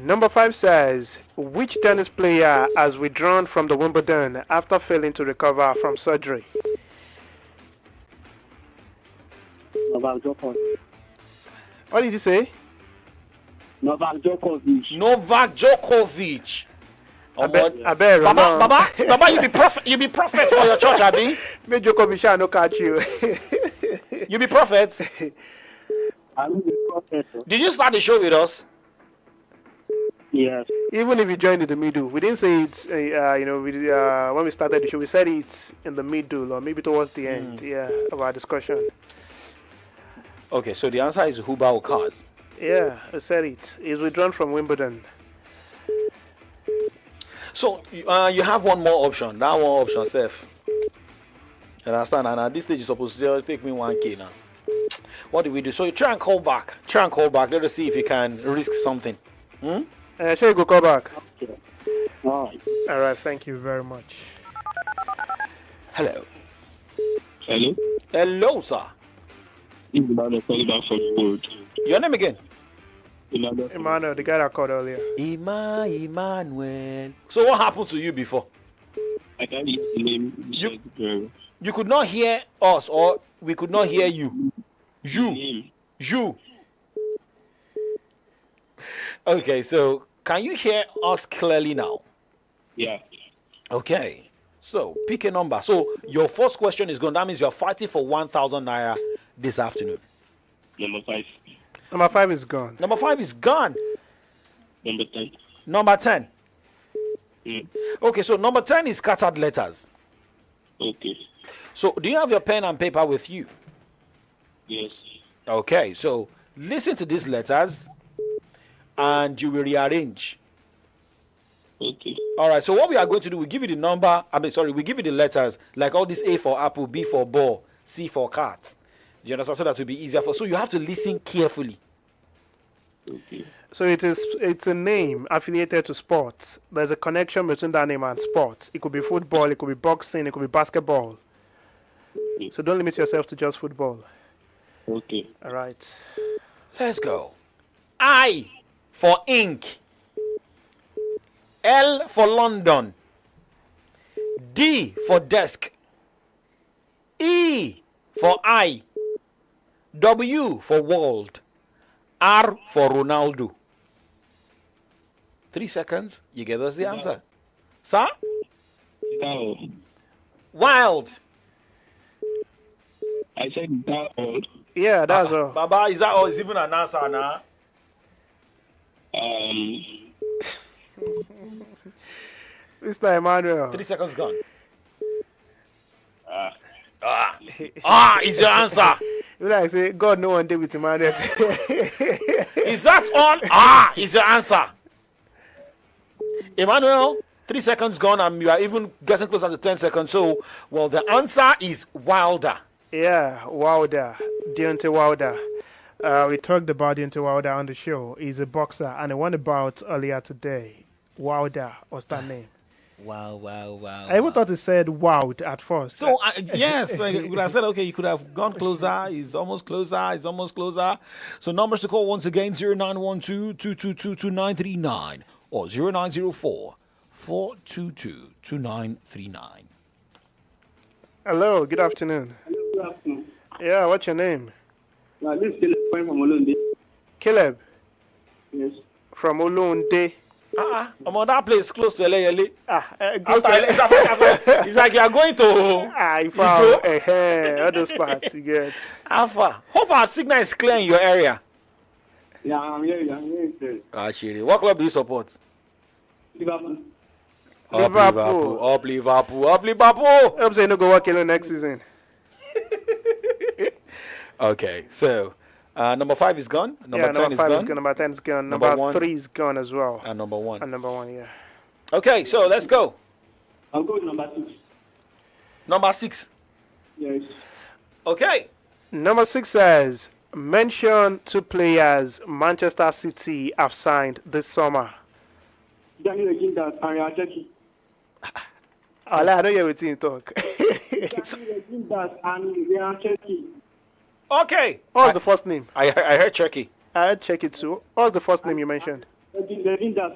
Number 5 says, which tennis player has withdrawn from the Wimbledon after failing to recover from surgery? Novak Djokovic. What did you say? Novak Djokovic. I bet. Baba, you be prophet for your church, Abi. May Djokovic shall not catch you. You be prophet. I'm the prophet. Did you start the show with us? Yes. Even if you joined in the middle, we didn't say it's when we started the show, we said it's in the middle or maybe towards the end. Yeah, of our discussion. Okay, so the answer is Hubert Hurkacz. Yeah, I said it. He's withdrawn from Wimbledon. So you have one more option. That one option, Seth. You understand? And at this stage, you're supposed to take me 1K now. What do we do? So you try and call back. Let us see if you can risk something. Shall you go call back? Okay. All right. Thank you very much. Hello. Hello, sir. Emmanuel calling back from the world. Your name again? Emmanuel, the guy that called earlier. Emmanuel. So what happened to you before? I can't hear the name. You could not hear us, or we could not hear you. You. Okay, so can you hear us clearly now? Yeah. Okay. So pick a number. So your first question is gone. That means you're fighting for 1,000 naira this afternoon. Number 5. Number 5 is gone. Number 5 is gone. Number 10. Number 10. Okay, so number 10 is scattered letters. Okay. So do you have your pen and paper with you? Yes. Okay, so listen to these letters and you will rearrange. Okay. All right, so what we are going to do, we give you the number, we give you the letters, like all this: A for apple, B for ball, C for cat. Do you understand? So that will be easier so you have to listen carefully. Okay. So it's a name affiliated to sports. There's a connection between that name and sports. It could be football, it could be boxing, it could be basketball. Okay. So don't limit yourself to just football. Okay. All right. Let's go. I for ink. L for London. D for desk. E for I. W for world. R for Ronaldo. 3 seconds. You get us the answer. Sir? Down. Wild. I said down. Yeah, that's all. Baba, is that all? Is even an answer now? Mr. Emmanuel. 3 seconds gone. Is your answer? You like say, God no one day with Emmanuel. Is that all? Is your answer? Emmanuel, 3 seconds gone and you are even getting closer to 10 seconds. So, well, the answer is Wilder. Yeah, Wilder. Deontay Wilder. We talked about Deontay Wilder on the show. He's a boxer, and I won about earlier today. Wilder was that name. Wow. I even thought it said Wild at first. So, yes, like, I said, okay, you could have gone closer. He's almost closer. So, numbers to call once again 0912-222-2939 or 0904-422-2939. Hello, good afternoon. Good afternoon. Yeah, what's your name? This is Caleb from Olunde. Caleb. Yes. From Olunde. I'm on that place close to LA. It's like you are going to. You found all those parts you get. Alpha. Hope our signal is clear in your area. Yeah, I'm here. Shiri. What club do you support? Liverpool. Up Liverpool. Hope say no go work alone next season. Okay, so number 5 is gone. Number 10 is gone. Number 10 is gone. Number Number 1. 3 is gone as well. And number 1. And number 1, yeah. Okay, so let's go. I'll go with number 6. Number 6. Yes. Okay. Number 6 says, mention 2 players Manchester City have signed this summer. Danny Reginda and Ryan Cherky. I don't hear what you talk. Danny Reginda and Ryan Cherky. Okay. What's the first name? I heard Turkey. I heard Cherky too. What's the first name you mentioned? Reginda,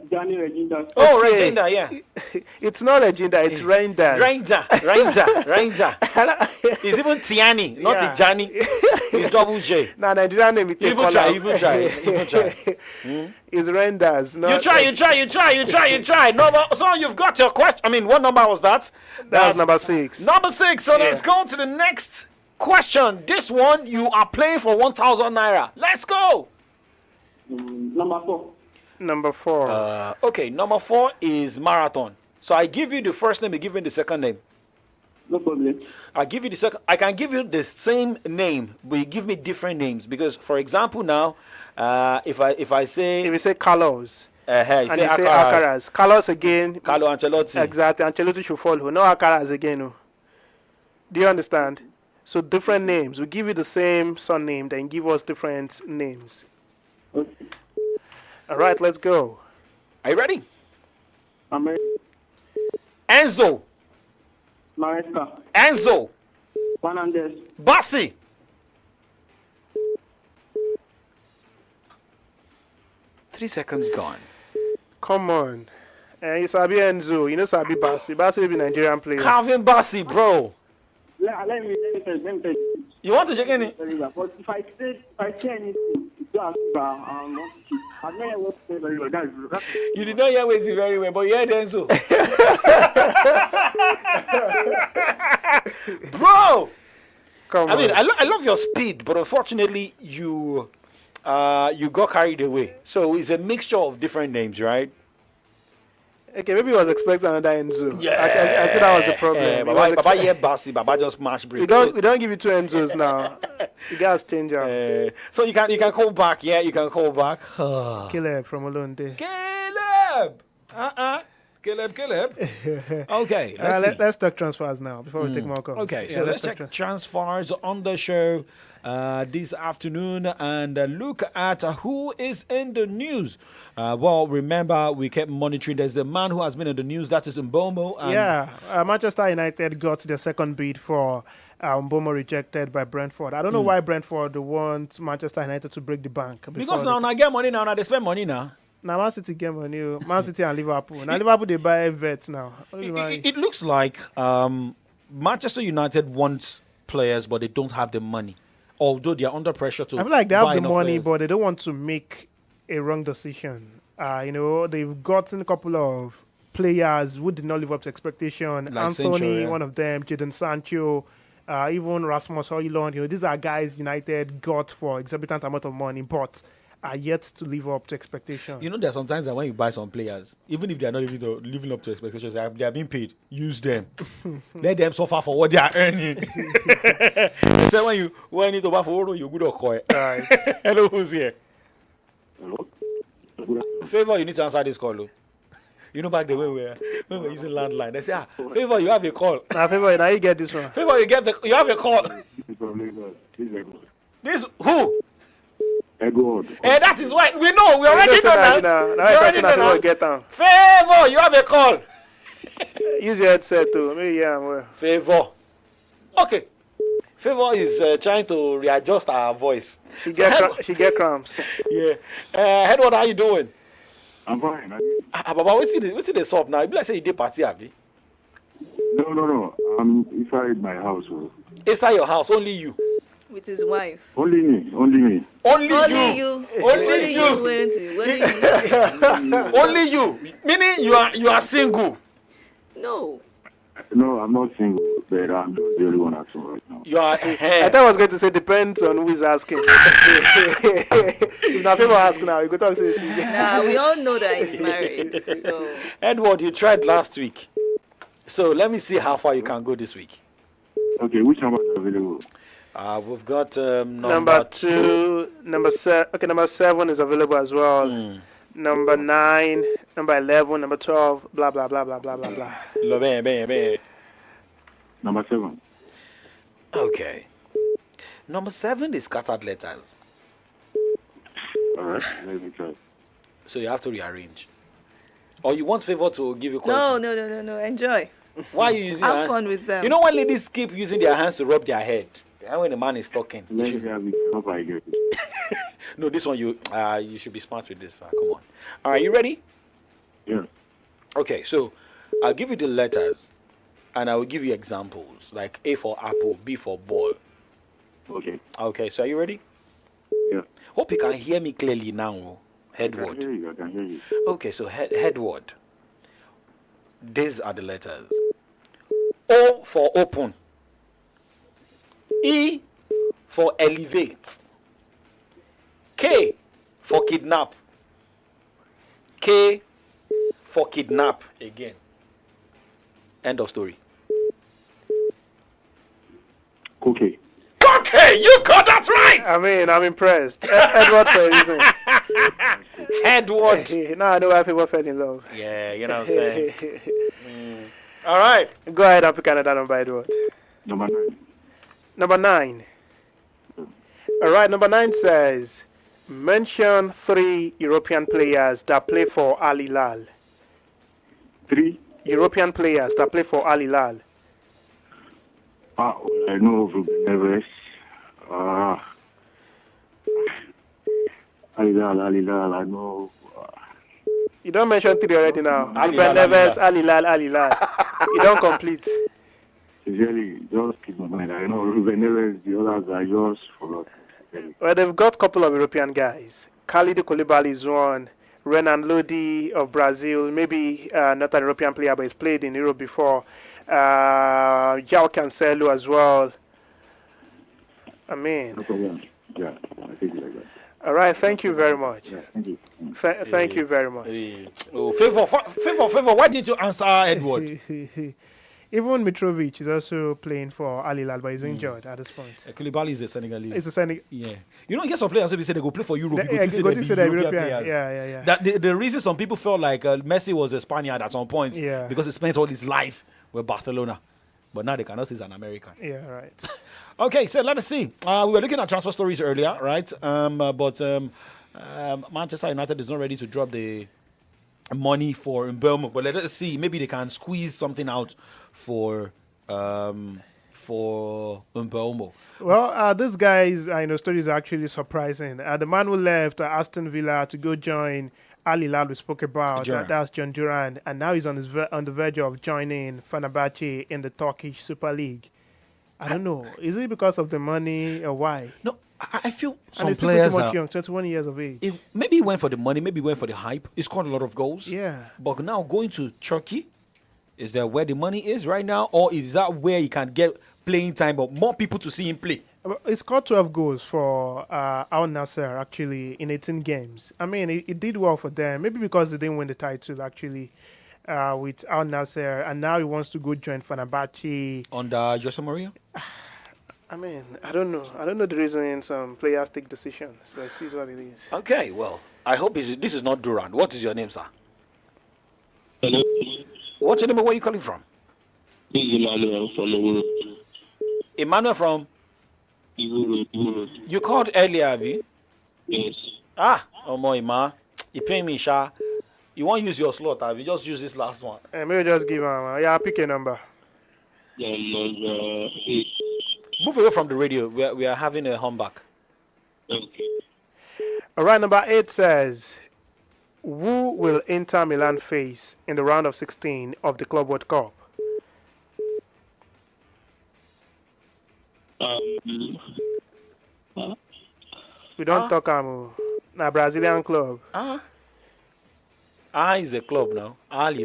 Danny Reginda. Oh, Reginda, yeah. It's not Reginda, it's Reinders. Ranger. It's even Tiani, not Tijani. It's double J. Nah, Nigerian name. Even try. It's Reinders. You try. No, so you've got your question. I mean, what number was that? That's number 6. Number 6. So let's go to the next question. This one, you are playing for 1,000 naira. Let's go. Number 4. Number 4. Okay, number 4 is marathon. So I give you the first name, you give me the second name. No problem. I give you the second. I can give you the same name, but you give me different names because, for example, now, if you say Carlos, and you say Alcaraz, Carlos again, Carlo Ancelotti. Exactly, Ancelotti should follow. No Alcaraz again. No. Do you understand? So different names. We give you the same surname, then give us different names. Okay. All right, let's go. Are you ready? I'm ready. Enzo. Maresca. Enzo. Fernandez. Bassi. Three seconds gone. Come on. You sabi Enzo. You know sabi Bassi. Bassi will be Nigerian player. Calvin Bassi, bro. Let me tell you. You want to check in? But if I say anything, I've never worked very well. You did not hear Wesley very well, but you heard Enzo. Bro! Come on. I love your speed, but unfortunately, you got carried away. So it's a mixture of different names, right? Okay, maybe he was expecting another Enzo. I think that was the problem. He was Baba yeah, Bassi, Baba just mash break. we don't give you 2 Enzos now. You guys change them. So you can call back. Yeah, you can call back. Caleb from Olunde. Caleb. Caleb. Okay, let's talk transfers now before we take more calls. Okay, so let's check transfers on the show this afternoon and look at who is in the news. Well, remember, we kept monitoring. There's a man who has been in the news, that is Mbomo. And Manchester United got the second bid for Mbomo rejected by Brentford. I don't know why Brentford wants Manchester United to break the bank. Because now I get money now, they spend money now. Now Man City get money. Man City and Liverpool. Now Liverpool they buy vets now. It looks like Manchester United wants players, but they don't have the money. Although they are under pressure to. I feel like they have the money, players. but they don't want to make a wrong decision. They've gotten a couple of players who did not live up to expectation. Like Anthony, Sancho, one of them, Jadon Sancho, even Rasmus Højlund. These are guys United got for exorbitant amount of money, but are yet to live up to expectation. There are sometimes that when you buy some players, even if they are not living up to expectations, they are being paid. Use them. Let them suffer for what they are earning. They say when you need to buy for you good or quiet. Right. Hello, who's here? Hello. Favor, you need to answer this call. Back the way when we're using landline, they say, Favor, you have a call. Favor, now you get this one. Favor, you have a call. This who? Edward. That is why we know. We already know now. We already know now. Get down. Favor, you have a call. Use your headset too. Maybe well. Favor. Okay. Favor is trying to readjust her voice. She get cramps. Yeah. Edward, how you doing? I'm fine. Baba, what's the swap now? You be like say you did party, abi? No. I'm inside my house. Inside your house, only you. With his wife. Only me. Only you. Only you. Only you. Meaning you are single. No. No, I'm not single, but I'm just the only one asking right now. You are. I thought I was going to say depends on who is asking. If not people ask now, you go to say. Nah, we all know that he's married. So. Edward, you tried last week. So let me see how far you can go this week. Okay, which number is available? We've got number 2, number 7. Okay, number 7 is available as well. Number 9, number 11, number 12, blah blah blah blah blah blah blah. Number 7. Okay. Number 7 is scattered letters. Alright, let me try. So you have to rearrange. Or you want Favor to give you question? No. Enjoy. Why are you using Have fun with them. You know when ladies keep using their hands to rub their head? And when the man is talking. Let me have it. Hope I get it. No, this one you should be smart with this. Come on. All right, you ready? Yeah. Okay, so I'll give you the letters, and I will give you examples like A for apple, B for ball. Okay. Okay, so are you ready? Yeah. Hope you can hear me clearly now. Headward. I can hear you. Okay, so headward. These are the letters. O for open. E for elevate. K for kidnap. K for kidnap again. End of story. Okay. Okay, you got that right. I mean, I'm impressed. Edward for a reason. Edward. Now I know why people fell in love. Yeah, you know what I'm saying. All right. Go ahead and pick another number, Edward. Number 9. Number 9. All right, number 9 says, mention 3 European players that play for Al Hilal. 3 European players that play for Al Hilal. I know Ruben Neves. Al Hilal, I know. You don't mention 3 already now. Ruben Neves, Al Hilal, Al Hilal. You don't complete. Really, just keep my mind. I know Ruben Neves, the others are yours for us. Well, they've got a couple of European guys. Khalidou Koulibaly is one. Renan Lodi of Brazil, maybe not an European player, but he's played in Europe before. João Cancelo as well. I mean, no problem. Yeah, I think like that. All right, thank you very much. Yeah, thank you. Thank you very much. Oh, favor. Why didn't you answer Edward? Even Mitrovic is also playing for Al Hilal, but he's injured at this point. Koulibaly is a Senegalese. It's a Senegal. Yeah. You know, get some players who say they go play for Europe. Yeah, you go to say they're European European. players. Yeah. That the reason some people felt like Messi was a Spaniard at some point, because he spent all his life with Barcelona. But now they cannot say he's an American. Yeah, right. Okay, so let us see. We were looking at transfer stories earlier, right? But Manchester United is not ready to drop the money for Mbeumo. But let us see. Maybe they can squeeze something out for Mbeumo. Well, this guy's story is actually surprising. The man who left Aston Villa to go join Al Hilal we spoke about, that's John Duran, and now he's on the verge of joining Fenerbahce in the Turkish Super League. I don't know. Is it because of the money or why? No, I feel some and he's players pretty much young, 21 years of age. Maybe he went for the money, maybe he went for the hype. He scored a lot of goals. Yeah. But now going to Turkey, is that where the money is right now, or is that where he can get playing time but more people to see him play? He scored 12 goals for Al Nassr actually in 18 games. I mean, it did well for them. Maybe because they didn't win the title actually with Al Nassr, and now he wants to go join Fenerbahce under Jose Mourinho. I mean, I don't know. I don't know the reason some players take decisions, but it is what it is. Okay, well, I hope this is not Durant. What is your name, sir? Hello. What's your name and where are you calling from? This is Emmanuel from Uru. Emmanuel from? Uru. You called earlier, Abby? Yes. Ima. You pay me, Sha. You won't use your slot, Abby. Just use this last one. Maybe just give him pick a number. Number 8. Move away from the radio. We are having a humbug. Okay. All right, number 8 says, who will Inter Milan face in the round of 16 of the Club World Cup? We don't talk na Brazilian club. Is a club now. Ali.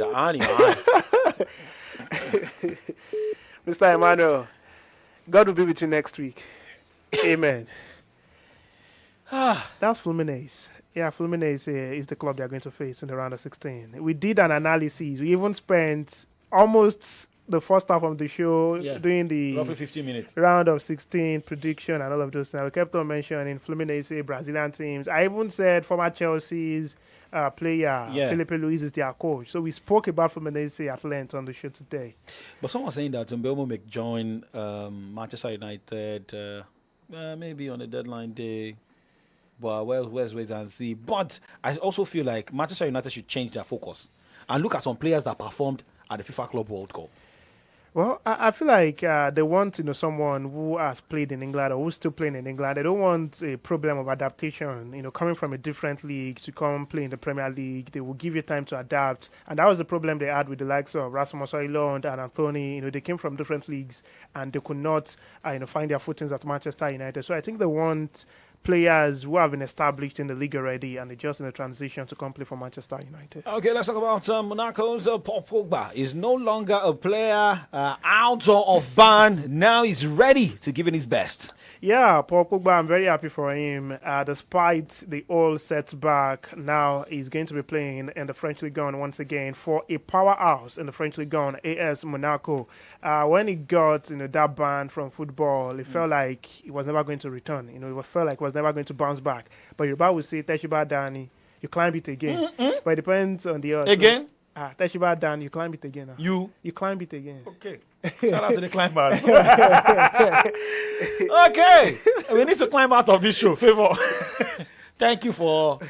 Mr. Emmanuel, God will be with you next week. Amen. That's Fluminense. Yeah, Fluminense is the club they're going to face in the round of 16. We did an analysis. We even spent almost the first half of the show doing the roughly 15 minutes round of 16 prediction and all of those things. We kept on mentioning Fluminense, Brazilian teams. I even said former Chelsea's player Felipe Luis is their coach. So we spoke about Fluminense at length on the show today. But someone was saying that Mbeumo may join Manchester United maybe on the deadline day. But let's wait and see. But I also feel like Manchester United should change their focus and look at some players that performed at the FIFA Club World Cup. Well, I feel like they want someone who has played in England or who's still playing in England. They don't want a problem of adaptation, coming from a different league to come play in the Premier League. They will give you time to adapt. And that was the problem they had with the likes of Rasmus Højlund and Anthony. They came from different leagues and they could not find their footings at Manchester United. So I think they want players who have been established in the league already and they're just in a transition to come play for Manchester United. Okay, let's talk about Monaco's Paul Pogba. Is no longer a player out of ban. Now he's ready to give it his best. Yeah, Paul Pogba, I'm very happy for him. Despite the all setback, now he's going to be playing in the French Ligue 1 once again for a powerhouse in the French Ligue 1, AS Monaco. When he got that ban from football, it felt like he was never going to return. It felt like he was never going to bounce back. But Yoruba will say, Teshiba Dani, you climb it again. But it depends on the odds. Again? Teshiba Dani, you climb it again. You climb it again. Okay. Shout out to the climbers. Okay. We need to climb out of this show. Favor. Thank you for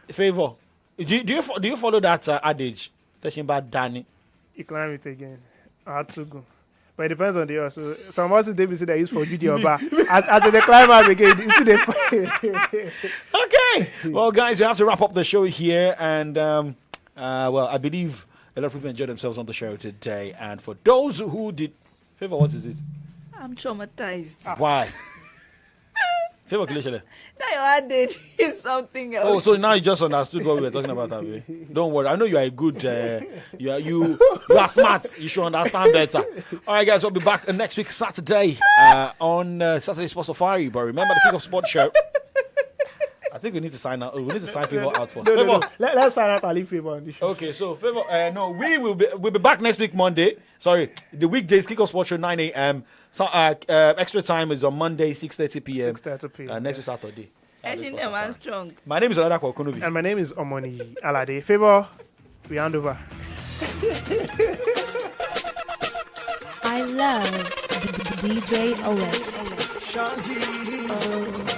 favor. Do you follow that adage? Teshiba Dani. You climb it again. Atsugu. But it depends on the odds. So some also they say they use for Judy Oba. As they climb out again, Okay. Well, guys, we have to wrap up the show here. And, I believe a lot of people enjoyed themselves on the show today. And for those who did... Favor, what is it? I'm traumatized. Why? Favor, now your adage is something else. Oh, so now you just understood what we were talking about, Abby. Don't worry. I know you are a good... you are smart. You should understand better. All right, guys, we'll be back next week, Saturday, on Saturday Sports Safari. But remember the Kick of Sports show. think we need to sign out. We need to sign Favor out first. No, Favor. no. Let's sign out and leave Favor on the show. Okay, so Favor. No, we'll be back next week Monday. Sorry, the weekdays Kickoff Sports Show 9 a.m. So extra time is on Monday 6:30 p.m. 6:30 p.m. Next week Saturday. Strong. My name is Olada Kwakunubi. And my name is Omoni Alade. Favor, we hand over. I love DJ OX. Shanti.